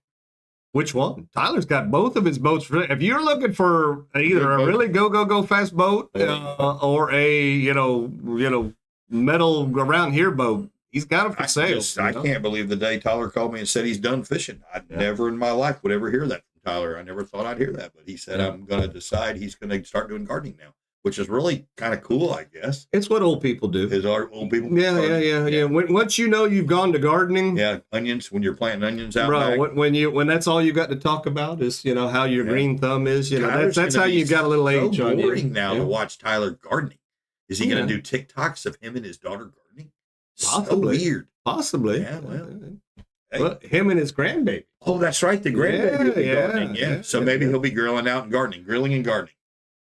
Which one? Tyler's got both of his boats. If you're looking for either a really go fast boat or a metal around here boat, he's got them for sale. I can't believe the day Tyler called me and said he's done fishing. I never in my life would ever hear that from Tyler. I never thought I'd hear that, but he said I'm going to decide he's going to start doing gardening now, which is really kind of cool, I guess. It's what old people do. Old people. Yeah. Once you know you've gone to gardening. Yeah, onions, when you're planting onions out right, back. when that's all you got to talk about is, how your green thumb is. That's how you got a little age on you. It's boring now to watch Tyler gardening. Is he going to do TikToks of him and his daughter gardening? Possibly. So weird. Possibly. Yeah, well, him and his grandbaby. Oh, that's right. The grandbaby will be gardening. Yeah. So maybe he'll be grilling and gardening.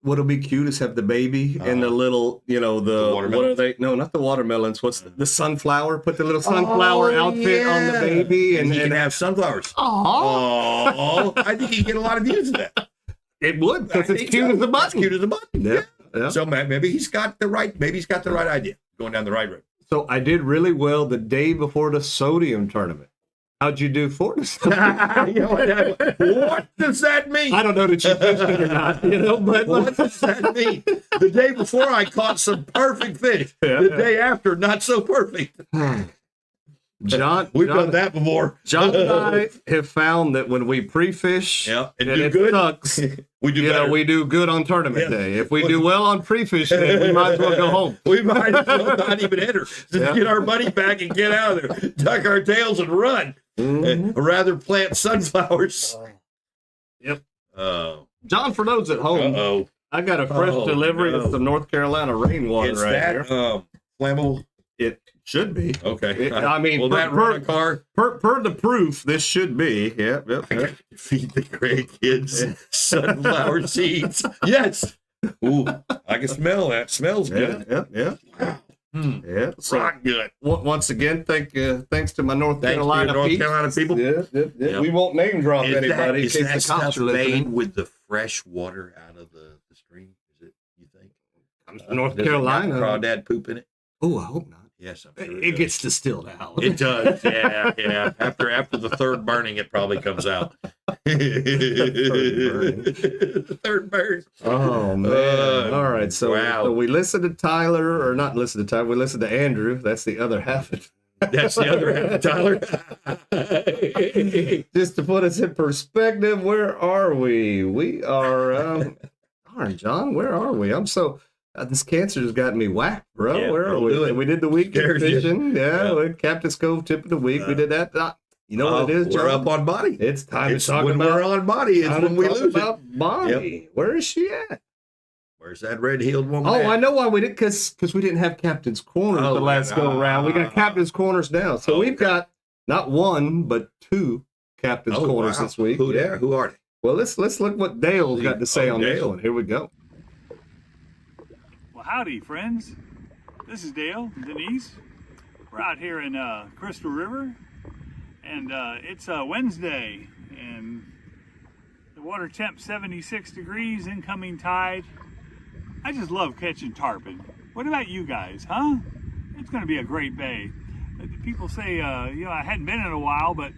What'll be cute is have the baby and the little, the what are they? No, not the watermelons. What's the sunflower? Put the little sunflower outfit on the baby, and he can have sunflowers. Oh, I think he'd get a lot of views of that. It would, because it's cute as a button. It's cute as a button. Yeah. So maybe he's got the right idea, going down the right road. So I did really well the day before the sodium tournament. How'd you do for the sodium? What does that mean? I don't know that you fished it or not, but what does that mean? The day before I caught some perfect fish. The day after, not so perfect. John, we've done that before. John and I have found that when we pre-fish, and it good, sucks. we do better. We do good on tournament day. If we do well on pre-fish day, we might as well go home. We might as well not even enter. Just get our money back and get out of there. Tuck our tails and run. Rather plant sunflowers. Yep. John, for those at home, I got a fresh delivery of some North Carolina rainwater here. Flammable? It should be. Okay. Will that run a car? Per the proof, this should be. Yep. Feed the grandkids sunflower seeds. Yes. Ooh, I can smell that. Smells good. Yeah. Wow. Yeah. So, rock good. Once again, thanks to my North Carolina people. Yeah. We won't name drop anybody. Is that stuff made with the fresh water out of the stream? Is it, you think? North Carolina. Crawdad poop in it? Oh, I hope not. Yes, I'm sure it gets distilled out. It does. Yeah. After the third burning, it probably comes out. The third burn. Oh man! All right, so we listened to Tyler, or not listened to Tyler. We listened to Andrew. That's the other half of it. That's the other half of Tyler. Just to put us in perspective, where are we? We are. Darn, John, where are we? I'm so. This cancer has gotten me whacked, bro. Yeah, where are we? We did the weekend fishing. With Captain's Cove tip of the week. We did that. You know what it is, John? We're up on body. It's time to talk when about. We're on body. It's when we lose about Bonnie. Yep. Where is she at? Where's that red-heeled woman? I know why we did, because we didn't have Captain's Corners the last go around. We got Captain's Corners now, so we've got not one but two Captain's Corners this week. Who are they? Well, let's look what Dale's got to say on this one. Here we go. Well, howdy, friends. This is Dale and Denise. We're out here in Crystal River, and it's Wednesday, and the water temp 76 degrees, incoming tide. I just love catching tarpon. What about you guys, huh? It's going to be a great bay. People say, I hadn't been in a while, but,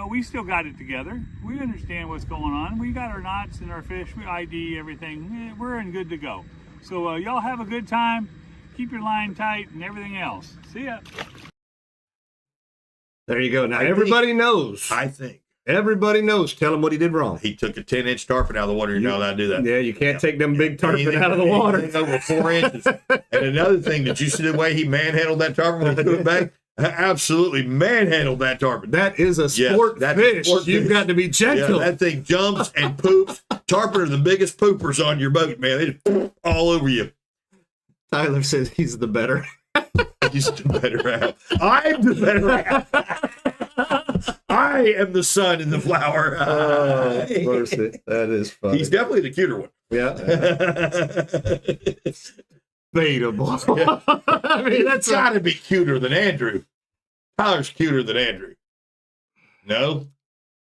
we still got it together. We understand what's going on. We got our knots and our fish. We ID everything. We're in good to go. So y'all have a good time. Keep your line tight and everything else. See ya. There you go. Now, everybody knows. I think. Everybody knows. Tell him what he did wrong. He took a 10-inch tarpon out of the water. You're not allowed to do that. Yeah, you can't take them big tarpon out of the water. Over 4 inches. And another thing, did you see the way he manhandled that tarpon when he threw it back? Absolutely manhandled that tarpon. That is a sport fish. You've got to be gentle. Yeah, that thing jumps and poops. Tarpon are the biggest poopers on your boat, man. They just poop all over you. Tyler says he's the better. He's the better half. I'm the better half. I'm I am the sun in the flower. Oh, mercy. That is funny. He's definitely the cuter one. Yeah. Debatable. I mean, That's got to be cuter than Andrew. Tyler's cuter than Andrew. No?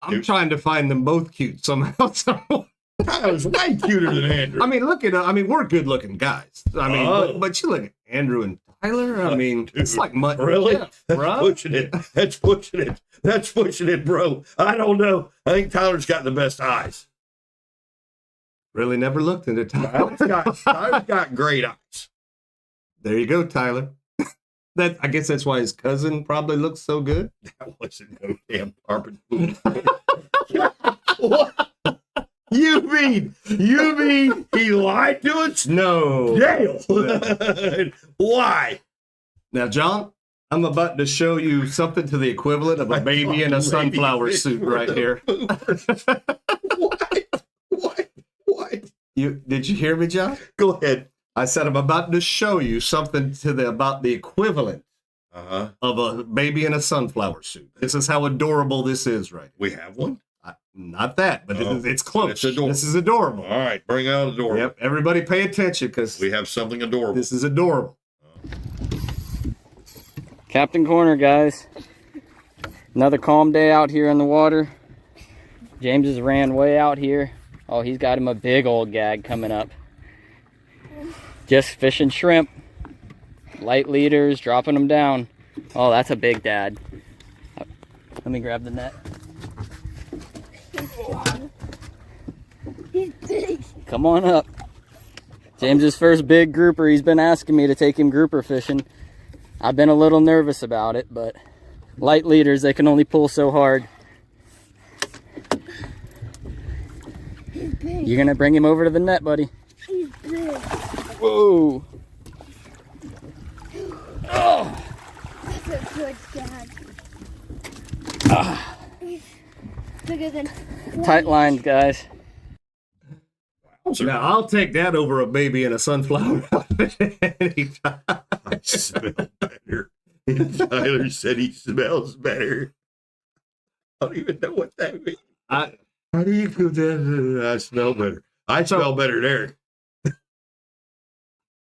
I'm trying to find them both cute somehow. Tyler's way cuter than Andrew. I mean, look at we're good looking guys. I mean, but you look at Andrew and Tyler. I mean, it's like mutton. Really? Yeah, That's bro. pushing it. That's pushing it. That's pushing it, bro. I don't know. I think Tyler's got the best eyes. Really never looked into Tyler. Tyler's got great eyes. There you go, Tyler. I guess that's why his cousin probably looks so good. That wasn't no damn carpet. What? You mean he lied to us? No. Jail. Why? Now, John, I'm about to show you something to the equivalent of a baby in a sunflower suit right here. What? Did you hear me, John? Go ahead. I said I'm about to show you something about the equivalent of a baby in a sunflower suit. This is how adorable this is, right? We have one. Not that, but it's close. It's adorable. This is adorable. All right, bring out adorable. Yep, everybody pay attention because We have something adorable. this is adorable. Captain Corner, guys. Another calm day out here in the water. James has ran way out here. Oh, he's got him a big old gag coming up. Just fishing shrimp. Light leaders, dropping them down. Oh, that's a big dad. Let me grab the net. He's big. Come on up. James's first big grouper. He's been asking me to take him grouper fishing. I've been a little nervous about it, but light leaders, they can only pull so hard. He's big. You're gonna bring him over to the net, buddy. He's big. Whoa. That's a good dad. He's bigger than 20. Tight lines, guys. Now, I'll take that over a baby in a sunflower anytime. I smell better. Tyler said he smells better. I don't even know what that means. How do you do that? I smell better. I smell better than Eric.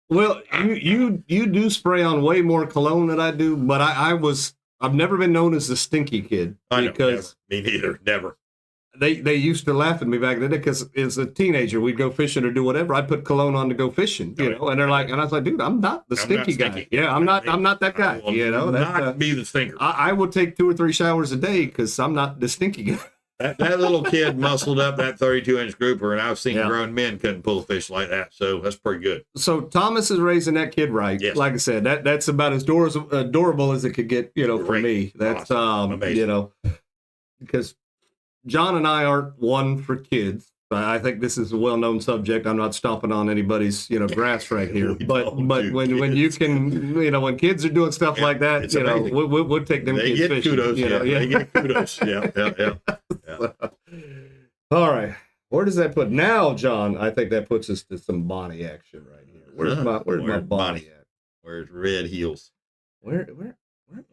Well, you do spray on way more cologne than I do, but I've never been known as the stinky kid I know, because never. Me neither. Never. they used to laugh at me back then because as a teenager we'd go fishing or do whatever. I'd put cologne on to go fishing, you know, and they're like, and I was like, dude, I'm not the stinky guy. stinky. Yeah, I'm not that guy. I will You know, not be the stinker. I will take 2 or 3 showers a day because I'm not the stinky guy. That little kid muscled up that 32-inch grouper, and I've seen Yeah. grown men couldn't pull a fish like that. So that's pretty good. So Thomas is raising that kid right. Yes. Like I said, that's about as adorable as it could get, you know, for Great. me. That's Awesome. Amazing. you know, because John and I aren't one for kids. I think this is a well-known subject. I'm not stomping on anybody's, you know, grass right here. We but don't do when you kids. can, you know, when kids are doing stuff like that, it's you know, amazing. we'll take them They kids get fishing. kudos. You know, They get kudos. Yeah. All right. Where does that put now, John? I think that puts us to some Bonnie action right here. Where's my Bonnie Bonnie? at? Where's Red Heels? Where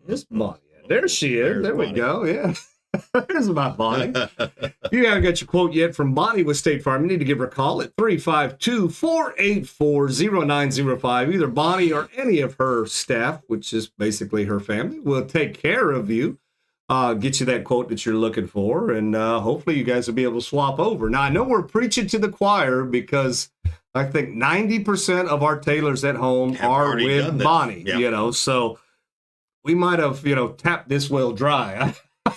is Bonnie at? There she is. There's There we Bonnie. go. Yeah. There's my Bonnie. If you haven't got your quote yet from Bonnie with State Farm, you need to give her a call at 352-484-0905. Either Bonnie or any of her staff, which is basically her family, will take care of you, get you that quote that you're looking for, and hopefully you guys will be able to swap over. Now, I know we're preaching to the choir because I think 90% of our tailors at home Have are already done with this. Bonnie, Yeah. you know, so we might have, you know, tapped this well dry.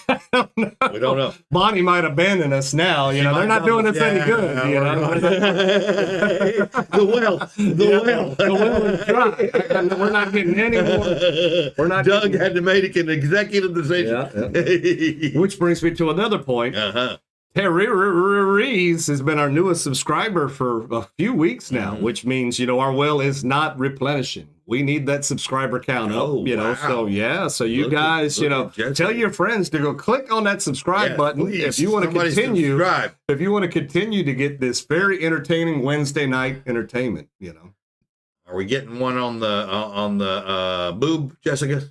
I don't know. We don't know. Bonnie might abandon us now. You know, they're not doing us any good. You know, The well. the well is dry. We're not getting any more. We're not. Doug had to make an executive decision. Which brings me to another point. Uh-huh. Reese has been our newest subscriber for a few weeks now, which means, you know, our well is not replenishing. We need that subscriber count Oh, up, you know. wow. So, yeah. So you Look guys, at- you look know, at Jessica. tell your friends to go click on that subscribe Yeah, button please, if you want to somebody continue. subscribe. If you want to continue to get this very entertaining Wednesday night entertainment, you know. Are we getting one on the boob, Jessica?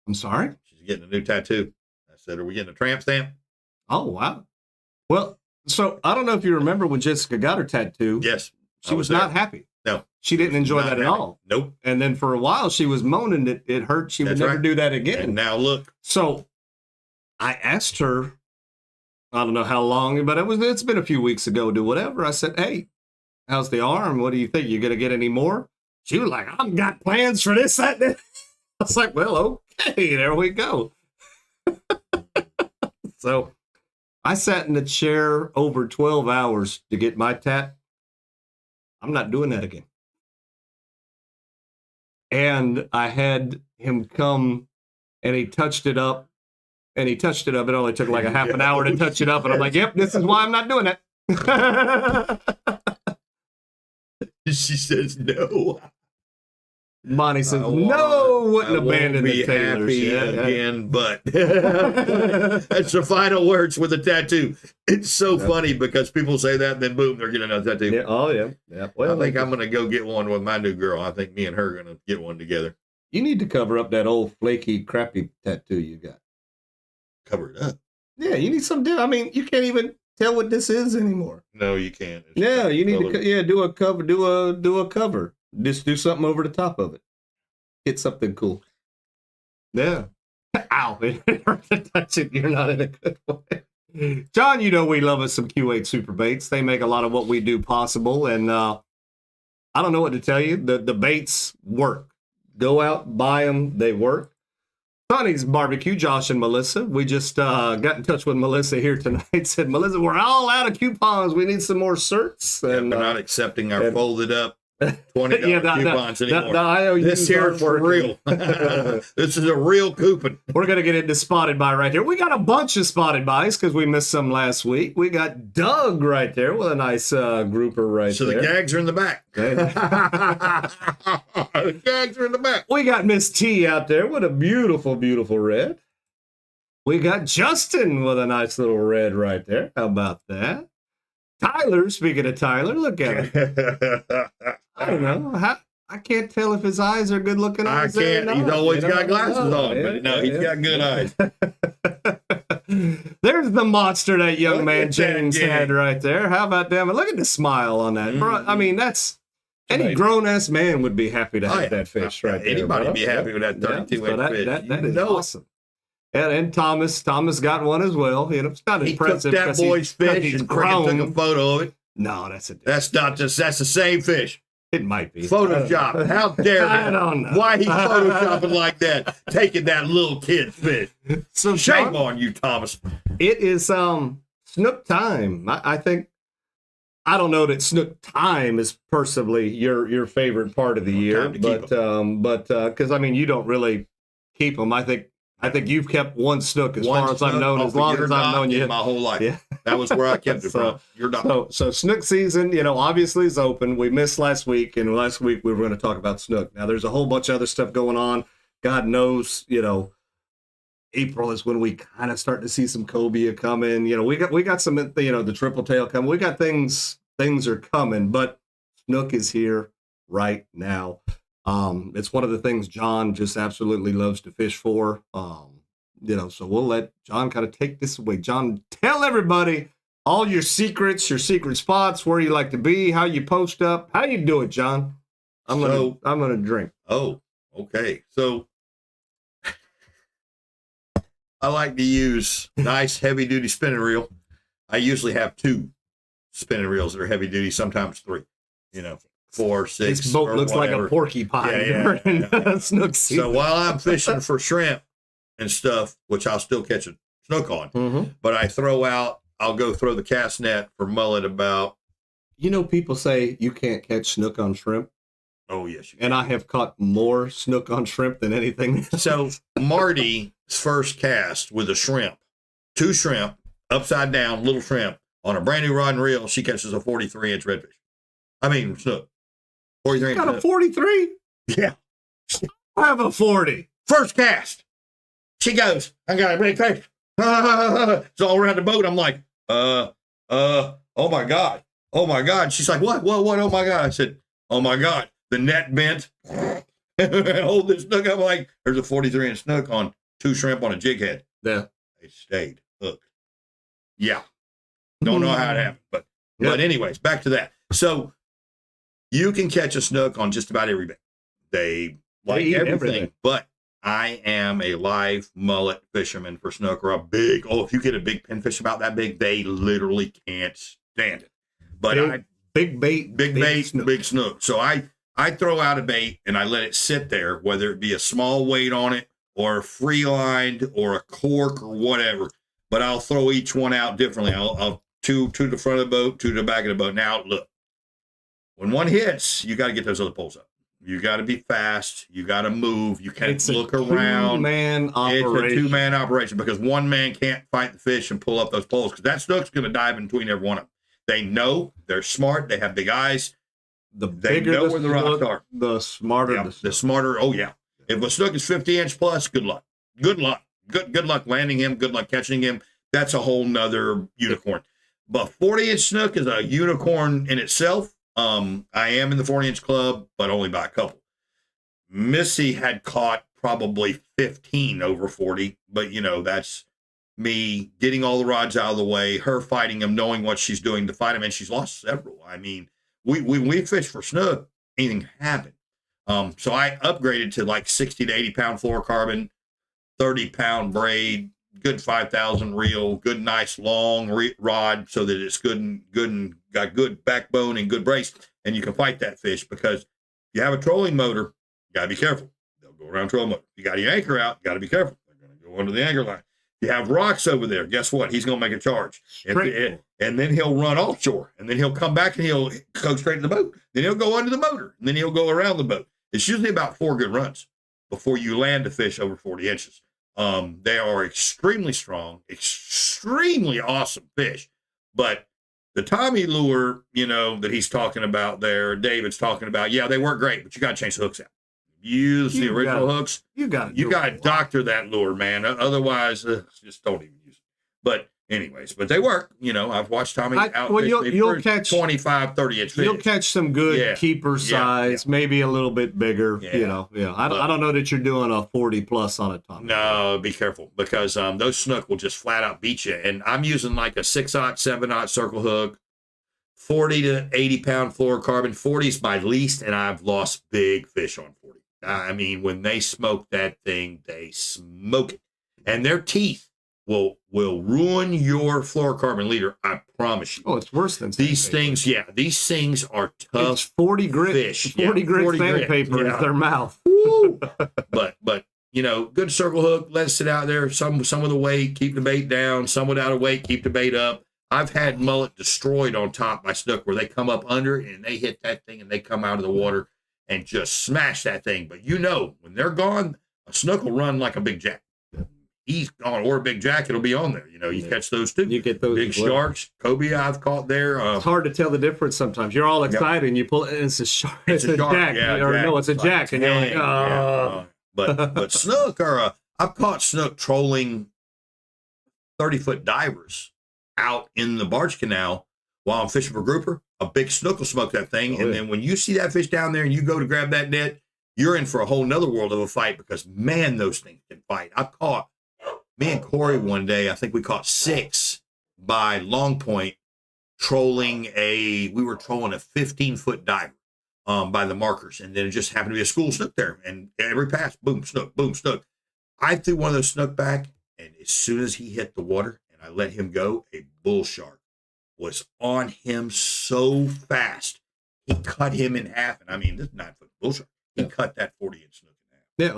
I'm sorry. She's getting a new tattoo. said, are we getting a tramp stamp? Oh, wow. Well, so I don't know if you remember when Jessica got her tattoo. Yes. She was not happy. No. She didn't enjoy Not that at happy. all. Nope. And then for a while, she was moaning that it hurt. She would That's never right. do that again. And now look. So I asked her, I don't know how long, but it's been a few weeks ago, do whatever. I said, hey, how's the arm? What do you think? You going to get any more? She was like, I've got plans for this, that, and that. I was like, well, okay, there we go. So I sat in the chair over 12 hours to get my tat. I'm not doing that again. And I had him come and he touched it up. And he touched it up. It only took like a half an hour to touch it up. And I'm like, yep, this is why I'm not doing it. She says no. Bonnie says, I wouldn't won't abandon be the Taylors. happy Yeah. again, but that's the final words with a tattoo. It's so funny because people say that and then boom, they're getting another tattoo. Yeah. Oh, yeah. Yeah. Well, I think I'm going to go get one with my new girl. I think me and her are going to get one together. you need to cover up that old flaky, crappy tattoo you got. Cover it up. Yeah, you need some. I mean, you can't even tell what this is anymore. No, you can't. It's Yeah, you need colored. to. Do a cover. Do a cover. Just do something over the top of it. Get something cool. Yeah. Ow! It hurt to touch it. You're not in a good way. John, you know we love us some Q8 Super Baits. They make a lot of what we do possible, and I don't know what to tell you. The baits work. Go out, buy them. They work. Sonny's Barbecue, Josh and Melissa. We just got in touch with Melissa here tonight. Said, Melissa, we're all out of coupons. We need some more certs. Yeah, And we're not accepting our folded up $20 Yeah, coupons anymore. the IOUs This here aren't is for working. real. This is a real coupon. We're going to get into Spotted By right here. We got a bunch of Spotted Buys because we missed some last week. We got Doug right there with a nice grouper right So there. the gags are in the back. The gags are in the back. We got Miss T out there with a beautiful, beautiful red. We got Justin with a nice little red right there. How about that? Tyler, speaking of Tyler, look at him. I don't know. I can't tell if his eyes are good looking I eyes. or can't. not, He's always you know? got glasses Oh, on, yeah, but no, yeah, he's yeah. got good eyes. There's the monster that young Look man at that James gig. had right there. How about them? Look at the smile on that, bro. I mean, that's any Amazing. grown-ass man would be happy to have Oh, yeah. that fish right there. Anybody bro. be happy with that 32 so inch that, fish. That You is know it. awesome. And Thomas got one as well. You know, it's not He took impressive. that 'cause boy's he's fish and freaking grown. took a photo of it. No, that's a. That's not just, that's the same fish. It might be Photoshop. How dare you? I don't know. Why he photoshopping like that, taking that little kid's fish. So Shame John, on you, Thomas. it is Snook time. I think I don't know that Snook time is personally your favorite part of the year, Time to keep but because I mean you don't really keep them. I think you've kept one Snook as far as I've known, as long as I've known you. My whole life. Yeah. That was where I kept it So- from. You're not. So Snook season, you know, obviously is open. We missed last week, and last week we were going to talk about Snook. Now there's a whole bunch of other stuff going on. God knows, you know, April is when we kind of start to see some cobia coming. You know, we got some, you know, the triple tail coming. We got things are coming, but Snook is here right now. It's one of the things John just absolutely loves to fish for. You know, so we'll let John kind of take this away. John, tell everybody all your secrets, your secret spots, where you like to be, how you post up, how you do it, John. I'm gonna drink. Oh, okay. So I like to use nice heavy duty spinning reel. I usually have 2 spinning reels that are heavy duty, sometimes 3. You know, 4, 6. This boat or looks like whatever. a porcupine Yeah, during Snook season. So while I'm fishing for shrimp and stuff, which I'll still catch a snook on, Mhm. but I'll go throw the cast net for mullet about, You know, people say you can't catch Snook on shrimp, oh yes, you and I have caught more Snook on shrimp than anything. So Marty's first cast with a shrimp, 2 shrimp, upside down, little shrimp, on a brand new rod and reel, she catches a 43-inch redfish. I mean, snook. 43-inch Got a snook. 43? Yeah. I have a 40. First cast. She goes, I got a big fish. It's all around the boat. I'm like, oh my God. Oh my God. She's like, what? Oh my God. I said, oh my God. The net bent. Hold this snook up. I'm like, there's a 43-inch snook on 2 shrimp on a jig head. Yeah. They stayed hooked. Yeah. Don't know how it happened, but anyways, back to that. So you can catch a snook on just about every bait. They like eat everything, but I am a live mullet fisherman for snook, or a big, if you get a big pinfish about that big, they literally can't stand it. But big bait, big snook. So I throw out a bait and I let it sit there, whether it be a small weight on it or a free lined or a cork or whatever. But I'll throw each one out differently. I'll two to the front of the boat, two to the back of the boat. Now look, when one hits, you got to get those other poles up. You got to be fast. You got to move. You can't look around. Two-man operation. It's a two-man operation because one man can't fight the fish and pull up those poles, because that snook's going to dive in between every one of them. They know. They're smart. They have big eyes. They know where the rocks are. The smarter. Yeah, the smarter. Oh, yeah. If a snook is 50-inch plus, good luck. Good luck. Good luck landing him. Good luck catching him. That's a whole nother unicorn. But 40-inch snook is a unicorn in itself. I am in the 40-inch club, but only by a couple. Missy had caught probably 15 over 40, but that's me getting all the rods out of the way, her fighting them, knowing what she's doing to fight them, and she's lost several. I mean, we fish for snook, anything happened. So I upgraded to like 60 to 80 pound fluorocarbon, 30-pound braid, good 5,000 reel, good nice long rod, so that it's good and got good backbone and good brace, and you can fight that fish. Because if you have a trolling motor, you gotta be careful. They'll go around trolling motor. If you got your anchor out, you gotta be careful. They're gonna go under the anchor line. If you have rocks over there, guess what? He's gonna make a charge, and then he'll run offshore, and then he'll come back and he'll go straight to the boat. Then he'll go under the motor, and then he'll go around the boat. It's usually about 4 good runs before you land a fish over 40 inches. They are extremely strong, extremely awesome fish. But the Tommy lure, that he's talking about there, David's talking about, yeah, they work great, but you got to change the hooks out. Use the original hooks. You got to doctor that lure, man. Otherwise, just don't even use it. But anyways, they work. I've watched Tommy out. Well, you'll catch 25, 30-inch fish. You'll catch some good keeper size, maybe a little bit bigger. I don't know that you're doing a 40 plus on a Tommy. No, be careful, because those snook will just flat out beat you. And I'm using like a 6/0, 7/0 circle hook, 40 to 80 pound fluorocarbon. 40 is my least, and I've lost big fish on 40. I mean, when they smoke that thing, they smoke it, and their teeth will ruin your fluorocarbon leader. I promise you. Oh, it's worse than these things. Yeah, these things are tough. It's 40 grit fish. 40 grit sandpaper in their mouth. but good circle hook. Let it sit out there. Some of the weight, keep the bait down. Some without a weight, keep the bait up. I've had mullet destroyed on top by snook, where they come up under and they hit that thing and they come out of the water and just smash that thing. But when they're gone, a snook will run like a big jack. He's gone, or a big jack, it'll be on there. You catch those too. You get those big sharks. Cobia I've caught there. It's hard to tell the difference sometimes. You're all excited and you pull it, and it's a shark. It's a jack. It's a jack. And you're like, oh. But snook I've caught snook trolling 30-foot divers out in the barge canal while I'm fishing for grouper. A big snook will smoke that thing. And then when you see that fish down there and you go to grab that net, you're in for a whole nother world of a fight, because, man, those things can fight. Me and Karrie one day, I think we caught 6 by Long Point trolling we were trolling a 15-foot diver by the markers. And then it just happened to be a school snook there. And every pass, boom, snook, boom, snook. I threw one of those snook back, and as soon as he hit the water and I let him go, a bull shark was on him so fast. He cut him in half. And I mean, this 9-foot bull shark, he cut that 40-inch snook in half. Yeah,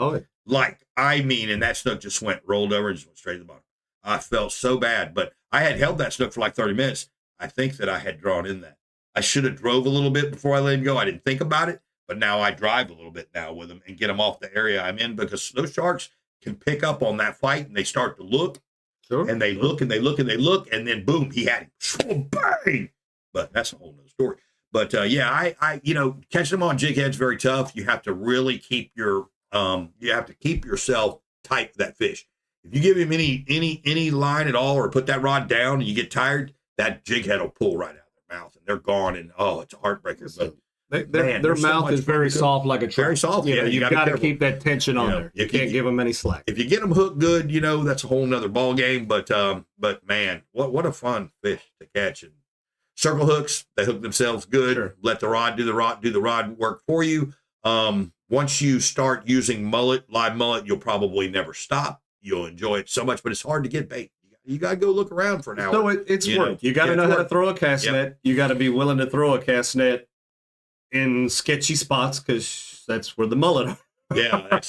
And that snook just rolled over and just went straight to the bottom. I felt so bad, but I had held that snook for like 30 minutes. I think that I had drawn in that. I should have drove a little bit before I let him go. I didn't think about it, but now I drive a little bit now with him and get him off the area I'm in, because those sharks can pick up on that fight, and they start to look. Sure. And they look and they look and they look, and then boom, he had him. Bang! But that's a whole nother story. But I catching them on jig head's very tough. You have to really keep yourself tight for that fish. If you give him any line at all, or put that rod down and you get tired, that jig head will pull right out of their mouth and they're gone. And it's a heartbreaker. Their mouth is very soft, like a trout. Very soft. You know, you you've got to keep that tension on there. You can't give them any slack. If you get them hooked good, you know, that's a whole nother ball game. But man, what a fun fish to catch. And circle hooks, they hook themselves good. Sure. Let the rod do the rod work for you. Once you start using live mullet, you'll probably never stop. You'll enjoy it so much, but it's hard to get bait. You got to go look around for an hour. So it's work. You got to know how to throw a cast net. You got to be willing to throw a cast net in sketchy spots because that's where the mullet are. Yeah,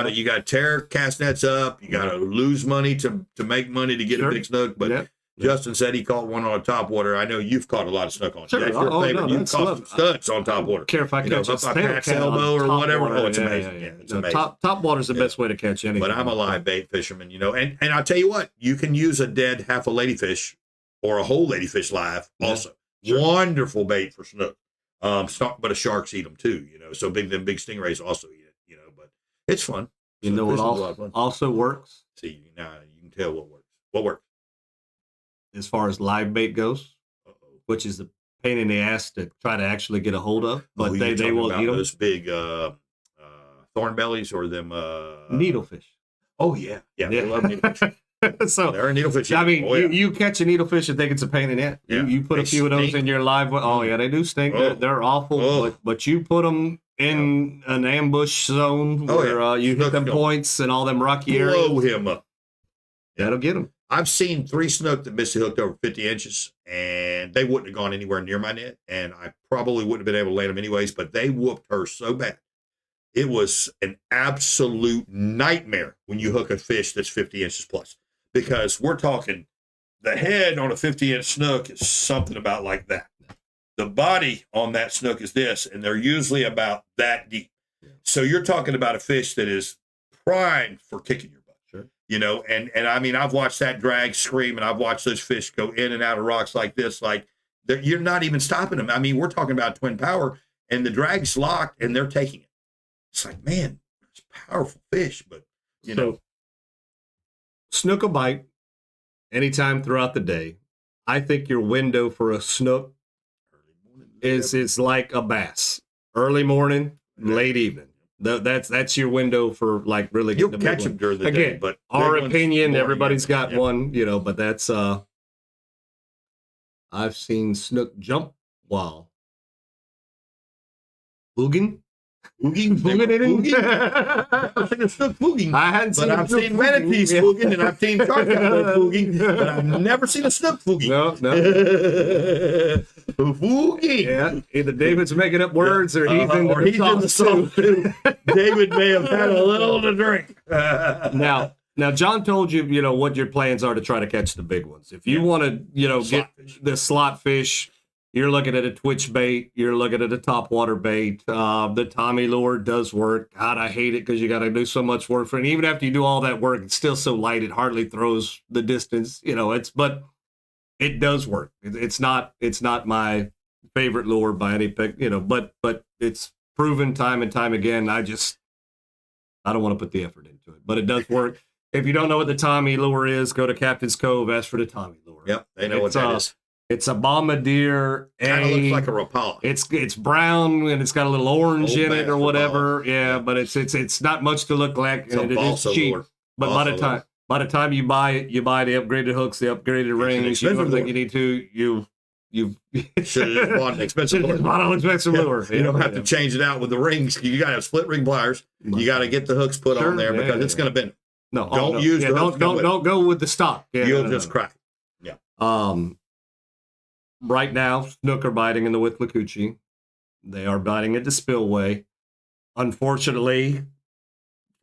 you got to tear cast nets up. You got to lose money to make money to get a big snook. But Justin said he caught one on top water. I know you've caught a lot of snook on. Sure. That's your favorite. You've caught some studs on top water. Care if I catch a pack's elbow or whatever. Oh, it's amazing. It's amazing. Top water is the best way to catch anything. But I'm a live bait fisherman, you know. And I'll tell you what, you can use a dead half a ladyfish or a whole ladyfish live also. Sure. Wonderful bait for snook. But sharks eat them too, you know. So big stingrays also eat it, you know. But it's fun. You know what also works? See, now you can tell what works. What works? As far as live bait goes, which is a pain in the ass to try to actually get a hold of, but they will eat them. Those big thorn bellies or them needlefish. Oh yeah. They love needlefish. So they're a needlefish. I mean, you catch a needlefish and think it's a pain in the ass. Yeah. You put a few of those in your live. Oh yeah, they do stink. They're awful. But you put them in an ambush zone where you hit them points and all them rocky areas. Blow him up. That'll get them. I've seen 3 snook that missed hooked over 50 inches, and they wouldn't have gone anywhere near my net, and I probably wouldn't have been able to land them anyways, but they whooped her so bad. It was an absolute nightmare when you hook a fish that's 50 inches plus, because we're talking the head on a 50-inch snook is something about like that. The body on that snook is this, and they're usually about that deep. So you're talking about a fish that is primed for kicking your butt. Sure. You know, and I mean, I've watched that drag scream, and I've watched those fish go in and out of rocks like this, like you're not even stopping them. I mean, we're talking about twin power, and the drag's locked, and they're taking it. It's like, man, it's a powerful fish, but you know, snook will bite anytime throughout the day. I think your window for a snook is like a bass: early morning, late evening. That's your window for like really you'll getting the catch them during the day. But our opinion, everybody's got one, you know. But that's I've seen snook jump while booging. I've seen a snook booging. I hadn't seen, but I've seen manatees booging, and I've seen shark booging, but I've never seen a snook booging. No. Booging. Yeah, either David's making up words or he's in the song too. David may have had a little to drink. Now, John told you, you know, what your plans are to try to catch the big ones. If you want to, you know, get the slot fish, you're looking at a twitch bait. You're looking at a topwater bait. The Tommy lure does work. God, I hate it because you got to do so much work for it. And even after you do all that work, it's still so light it hardly throws the distance. You know, but it does work. It's not my favorite lure by any pick. You know, but it's proven time and time again. I don't want to put the effort into it, but it does work. If you don't know what the Tommy lure is, go to Captain's Cove. Ask for the Tommy lure. Yep, they know what that is. It's a bombardier. Kind of looks like a Rapala. It's brown and it's got a little orange in it or whatever. Yeah, but it's not much to look like, and it is cheap. But by the time you buy it, you buy the upgraded hooks, the upgraded rings, everything you need to. You should have bought an expensive lure. You don't have to change it out with the rings. You got to have split ring pliers. You got to get the hooks put on there because it's going to bend. No, don't use. Don't go with the stock. You'll just crack. Yeah. Right now, snook are biting in the Withlacoochee. They are biting at the spillway. Unfortunately,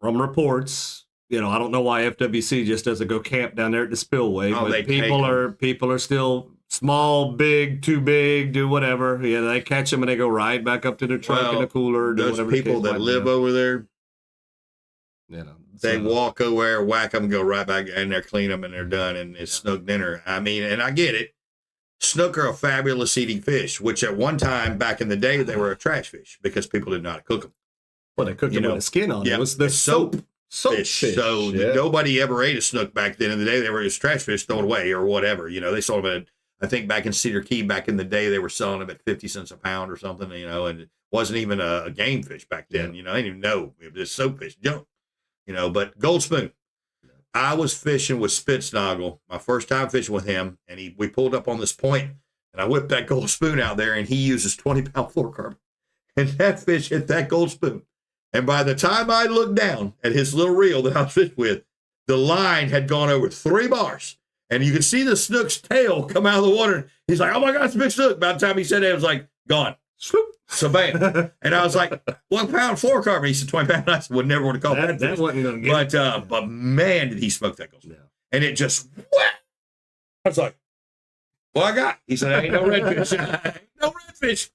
from reports, you know, I don't know why FWC just doesn't go camp down there at the spillway. But people are still small, big, too big, do whatever. Yeah, they catch them and they go right back up to their truck in the cooler. Those people that live over there, you know, they walk over there, whack them, go right back in there, clean them, and they're done. And it's snook dinner. I mean, and I get it. Snook are a fabulous eating fish, which at one time back in the day they were a trash fish because people didn't know how to cook them. Well, they cooked them with the skin on. Yeah, it was the soap fish. So nobody ever ate a snook back then in the day. They were just trash fish thrown away or whatever. You know, they sold them I think back in Cedar Key, back in the day, they were selling them at 50 cents a pound or something, you know, and it wasn't even a game fish back then. You know, I didn't even know it was soapfish junk, you know, but Gold Spoon. I was fishing with Spitznagel, my first time fishing with him, and we pulled up on this point, and I whipped that Gold Spoon out there, and he uses 20-pound fluorocarbon. And that fish hit that Gold Spoon. And by the time I looked down at his little reel that I was fishing with, the line had gone over 3 bars. And you could see the snook's tail come out of the water. He's like, oh my God, it's a big snook. By the time he said that, it was like, gone. Swoop. So bam. And I was like, 1 pound fluorocarbon. He said 20 pounds. I said, would never would have called that. That wasn't going to get it. But man, did he smoke that Gold Spoon. Yeah. And it just, what? I was like, well, I got. He said, ain't no redfish. Ain't no redfish.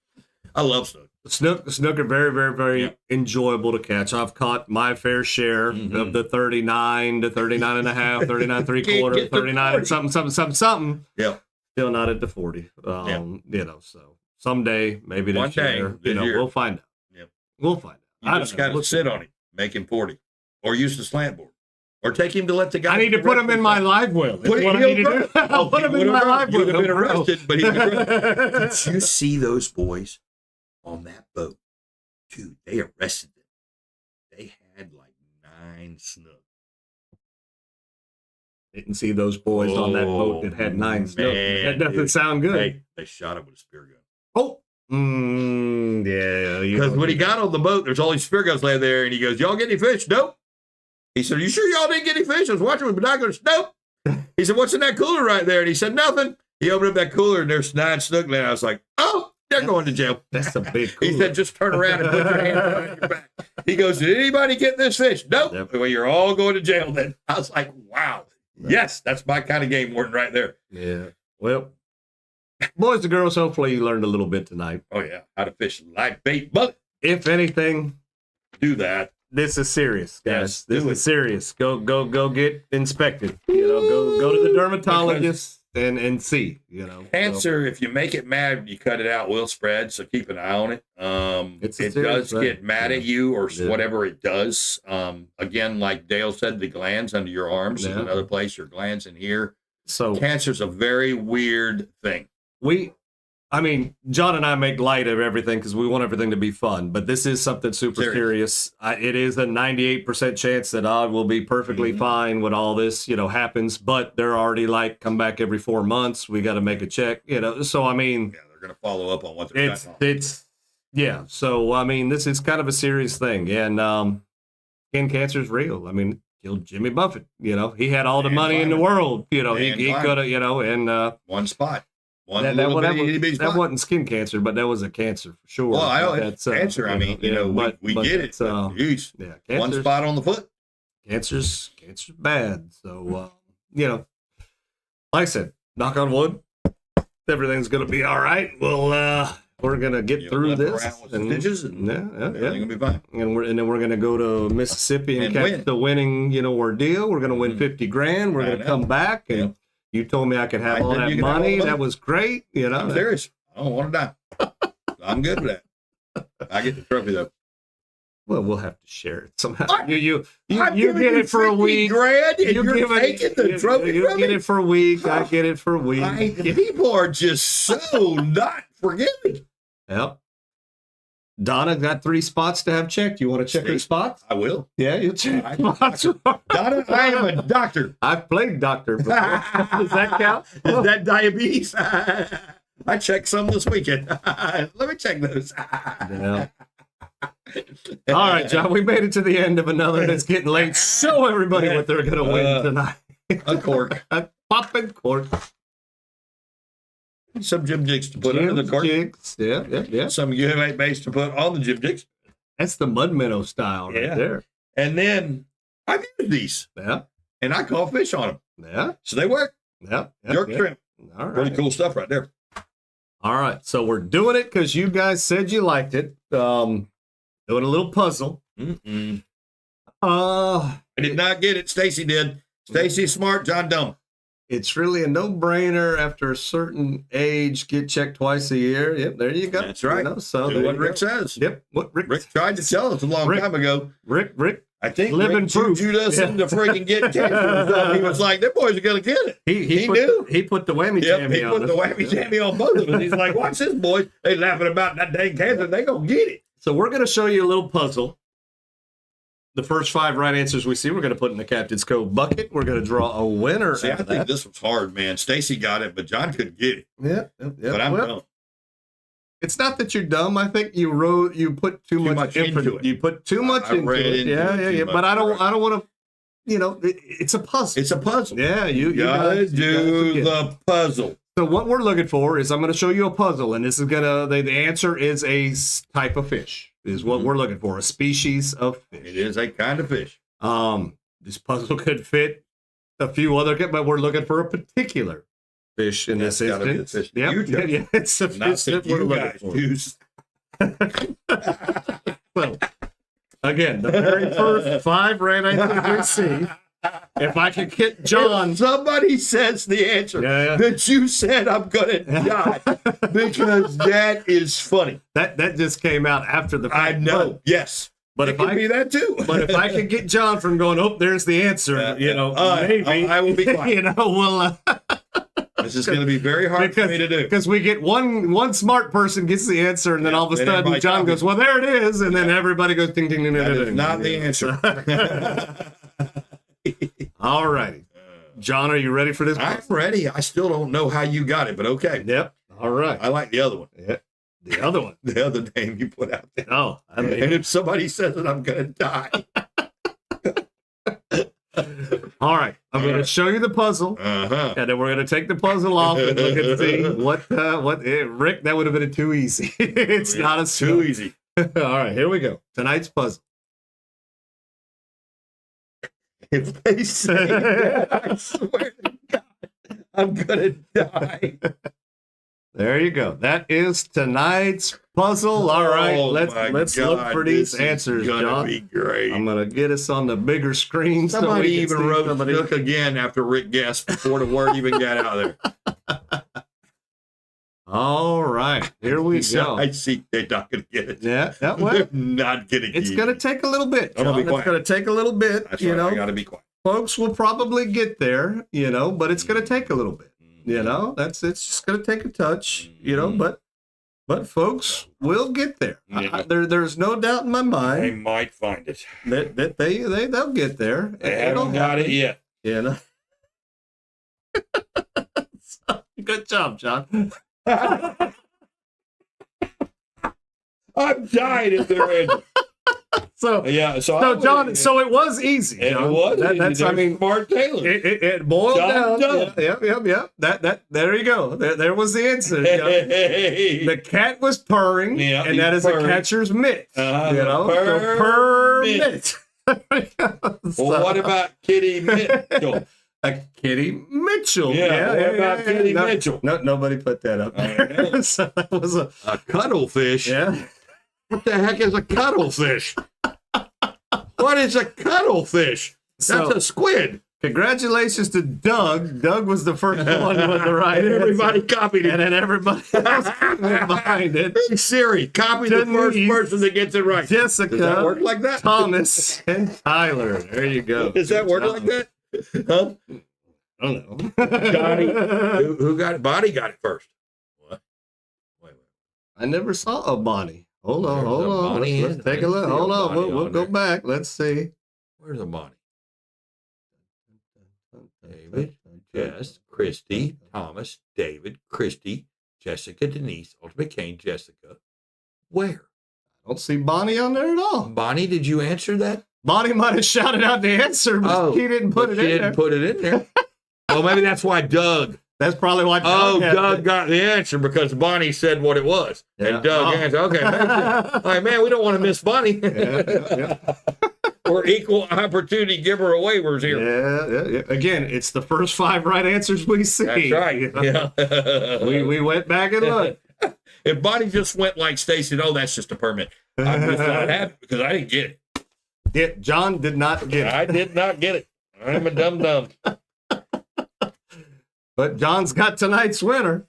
I love snook. Snook are very, very, very enjoyable to catch. I've caught my fair share of the 39 to 39 and a half, 39 3/4, 39 something. Yeah. Still not at the 40. You know, so someday, maybe One this day, year, this year. we'll find out. Yep. We'll find out. You just got to sit on him, make him 40, or use the slant board, or take him to let the guy. I need to put him in my live well. That's what I need to do. I'll put him in my live well. He would have been arrested, but he Did you see those boys on that boat? Dude, they arrested them. They had like 9 snook. Didn't see those boys on that boat that had 9 snook. That doesn't sound good. They shot him with a spear gun. Oh, yeah. Because when he got on the boat, there's all these spear guns laying there, and he goes, y'all get any fish? Nope. He said, are you sure y'all didn't get any fish? I was watching with binoculars. Nope. He said, what's in that cooler right there? And he said, nothing. He opened up that cooler, and there's 9 snook there. I was like, oh, they're going to jail. That's a big cooler. He said, just turn around and put your hand behind your back. He goes, did anybody get this fish? Nope. Yep. Well, you're all going to jail then. I was like, wow. Yes, that's my kind of game warden right there. Yeah. Well, boys and girls, hopefully you learned a little bit tonight. Oh, yeah. How to fish live bait mullet. If anything, Do that. this is serious, guys. Yes, This do is it. serious. Go get inspected. You know, go to the dermatologist and see, you know. Cancer, if you make it mad when you cut it out, will spread, so keep an eye on it. It's a It serious does thing. get mad at you or Yeah. whatever it does. Again, like Dale said, the glands under your arms is Yeah. another place, your glands in here. So Cancer's a very weird thing. John and I make light of everything because we want everything to be fun, but this is something super serious. It is a 98% chance that I will be perfectly fine when all this, you know, happens, but they're already like, come back every 4 months. We got to make a check, you know? So, Yeah, they're going to follow up on what they're yeah. So, this is kind of a serious thing. And skin cancer is real. Killed Jimmy Buffett, you know, he had all the And money in the climate. world, you know, he And could have, you know, and one spot. One that little bitty that spot. wasn't skin cancer, but that was a cancer for sure. Well, I know That's, it's cancer. We get it. it's, Jeez. yeah, One cancer's- spot on the foot. Cancer's bad. So, you know, like I said, knock on wood, everything's going to be all right. Well, we're going to get through left this. around with some stitches and everything's yeah. going to be fine. And then we're going to go to Mississippi and And catch win. the winning, you know, ordeal. We're going to win 50 grand. We're I going to know. come back and Yep. you told me I could have I all said that you could have all money. the money. That was great. You know, I'm serious. I don't want to die. I'm good with that. I get the trophy though. well, we'll have to share it somehow. What? You I'm get giving it for a 50 week. grand, and You you're give taking the trophy You from get me? it for a week. I get it for a week. People are just so not forgiving. Yep. Donna got 3 spots to have checked. You want to check her spots? I will. Yeah, you'll check I- spots. Donna, I am a doctor. I've played doctor before. Does that count? Is that diabetes? I checked some this weekend. Let me check those. Yeah. All right, John, we made it to the end of another, and it's getting late. Show everybody what they're going to win tonight. A cork. A popping cork. Some gym jigs to put under the cork. Jigs. Yeah. Some UMA base to put on the gym jigs. That's the mud minnow style right Yeah. there. And then I've used these, Yeah. and I caught fish on them. Yeah. So they work. Yeah. Jerk shrimp. All right. Really cool stuff right there. All right. So we're doing it because you guys said you liked it. Doing a little puzzle. I did not get it. Stacy did. Stacy smart, John dumb. It's really a no-brainer after a certain age. Get checked twice a year. Yep, there you go. That's right. You know, so Do there what you Rick go. says. Yep, what Rick Rick tried to tell us a long Rick. time ago. Rick. I think living Rick proof. jujued us into freaking getting cancer or something. He was like, them boys are going to get it. He knew. He put the whammy Yep, jammy he on put us. the whammy jammy on both of us. He's like, watch this, boys. They laughing about that dang cancer. They going to get it. So we're going to show you a little puzzle. The first 5 right answers we see, we're going to put in the Captain's Cove bucket. We're going to draw a winner. See, I out of think that. this was hard, man. Stacy got it, but John couldn't get it. Yeah. But I'm dumb. It's not that you're dumb. I think you put too much into it. You put too much I into read it. into Yeah, it yeah, too yeah. much. But I don't want to. It's a puzzle. It's a puzzle. Yeah, you gotta do get it. the puzzle. So what we're looking for is I'm going to show you a puzzle, and this is the answer is a type of fish. Is what we're looking for, a species of fish. It is a kind of fish. This puzzle could fit a few other, but we're looking for a particular fish in this That's gotta be the instance. fish you chose. Yeah, it's a Not fish that that we're you looking guys for. choose. Well, again, the very first 5 right answers we see. If I could get John. If somebody says the answer that you said, I'm gonna die, because that is funny. That just came out after the fact. I know. Yes. But it if could I be that too. But if I could get John from going, oh, there's the answer, maybe. I will be quiet. Well, this is going to be very hard for me to do. Because we get one smart person gets the answer, and then all of a then sudden everybody John copies. goes, well, there it is, and then everybody goes, ding, ding, ding, That ding, is ding. not the answer. All righty. John, are you ready for this? I'm ready. I still don't know how you got it, but okay. Yep. All right. I like the other one. Yeah. The other one. The other name you put out there. Oh, I mean, And if somebody says it, I'm going to die. all right. I'm going to show you the puzzle. Uh-huh. And then we're going to take the puzzle off and look and see what Rick, that would have been too easy. It's not a too easy. All right, here we go. Tonight's puzzle. If they say that, I swear to God, I'm going to die. There you go. That is tonight's puzzle. All right, Oh, let's my look God, for these this is answers, gonna John. be great. I'm going to get us on the bigger screen. Somebody we can even see wrote somebody. Snook again after Rick guessed before the word even got out there. All right, here we go. I see they're not going to get it. Yeah, that They're way. not going to get it. It's going to take a little bit. I'm gonna be John. It's quiet. going to take a little bit. That's you right. know, I got to be quiet. folks will probably get there. But it's going to take a little bit. It's just going to take a touch. But folks will get there. Yeah. There's no doubt in my They mind might find it. that they'll get there. They haven't got it yet. Good job, John. I'm dying if they're in. So John, it so it was easy. John. was. That's Smart Taylor. it boiled John down. Doe. Yep. That there you go. There was the answer. John. Hey. The cat was purring, Yeah, and he that is purred. a catcher's mitt. Uh-huh, So purr mitt. Well, what about Kitty Mitchell? A Kitty Mitchell. Yeah, what about Kitty Mitchell? No, nobody put that up there. So that was a cuttlefish? Yeah. What the heck is a cuttlefish? What is a cuttlefish? That's So- a squid. Congratulations to Doug. Doug was the first one with the right And everybody answer. copied it. And then everybody else went behind it. Hey, Siri, copy the first Denise, person that gets it right. Jessica, Does that work like that? Thomas, and Tyler. There you go. Does that work like that? Huh? I don't know. Johnny, who got it? Bonnie got it first. What? Wait. I never saw a Bonnie. Hold on, There's hold a on. Bonnie Let's in- take I a look. didn't see a Hold on. Bonnie We'll on go there. back. Let's see. Where's the Bonnie? David, Jess, Christy, Thomas, David, Christy, Jessica, Denise, Ultimate Kane, Jessica. Where? I don't see Bonnie on there at all. Bonnie, did you answer that? Bonnie might have shouted out the answer, but she didn't put but it she in didn't there. put it in there. Well, maybe that's why Doug. That's probably why Oh, had Doug it. got the answer because Bonnie said what it was. Yeah. And Doug Oh. answered, okay, all right, man, we don't want to miss Bonnie. Yeah. We're equal opportunity giver waivers here. Yeah. Again, it's the first 5 right answers we see. That's right. Yeah. We went back and looked. If Bonnie just went like Stacy, oh, that's just a permit. I'm just not happy because I didn't get it. Yeah, John did not get it. I did not get it. I'm a dum-dum. But John's got tonight's winner.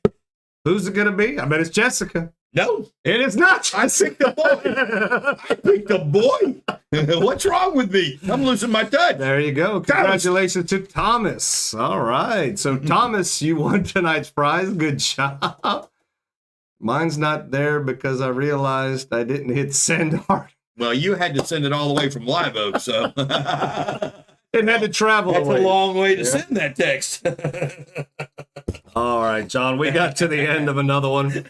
Who's it going to be? I bet it's Jessica. No, It is not. I picked the boy. I picked the boy. What's wrong with me? I'm losing my touch. There you go. Congratulations to Thomas. All right. So, Thomas, you won tonight's prize. Good job. Mine's not there because I realized I didn't hit send hard. Well, you had to send it all the way from Live Oak, so It had to travel that's away. a long way to send that text. All right, John, we got to the end of another one.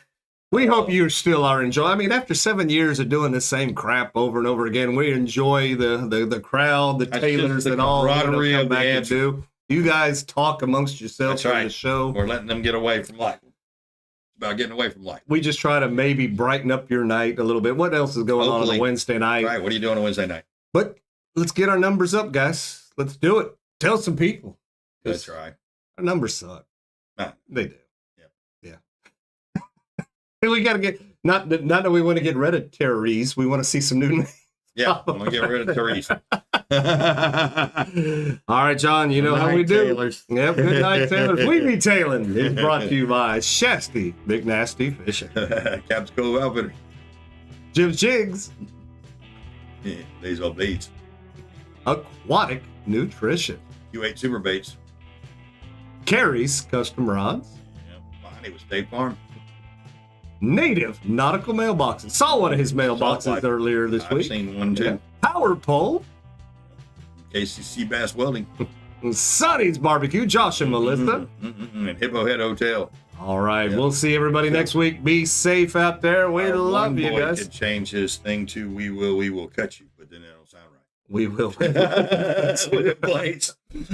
We hope you still are enjoying. I mean, after 7 years of doing the same crap over and over again, we enjoy the crowd, the That's tailors, just the and all camaraderie come of the back and answer. do. You guys talk amongst yourselves That's on right. the show. We're letting them get away from life. It's about getting away from life. We just try to maybe brighten up your night a little bit. What else is going on Hopefully. a Wednesday night? Right. What are you doing on Wednesday night? But let's get our numbers up, guys. Let's do it. Tell some people. That's right. Our numbers suck. Nah. They do. Yeah. We got to get, not that we want to get rid of terrorists. We want to see some new names. Yeah. I'm going to get rid of Therese. All right, John, you know Good how we night, do. tailors. Yep, good night, tailors. We be tailing is brought to you by Shasty, Big Nasty Fishing. Cap's Cove Outfitters. Jigs, Yeah. Filletzall Blades. Aquatic Nutrition. Q8 Super Baits. Karrie's Custom Rods. Yeah. Bonnie with State Farm. Native Nautical Mailboxes. Saw one of his mailboxes Salt life. earlier this I've week. seen one too. Yeah. Power Pole. KCC Bass Welding. Sonny's Barbecue. Josh and Melissa. And Hippo Head Hotel. All right. Yeah. We'll see everybody next week. Be safe out there. We Our love one you boy guys. could change his thing to we will cut you, but then it don't sound right. We will. With the blades.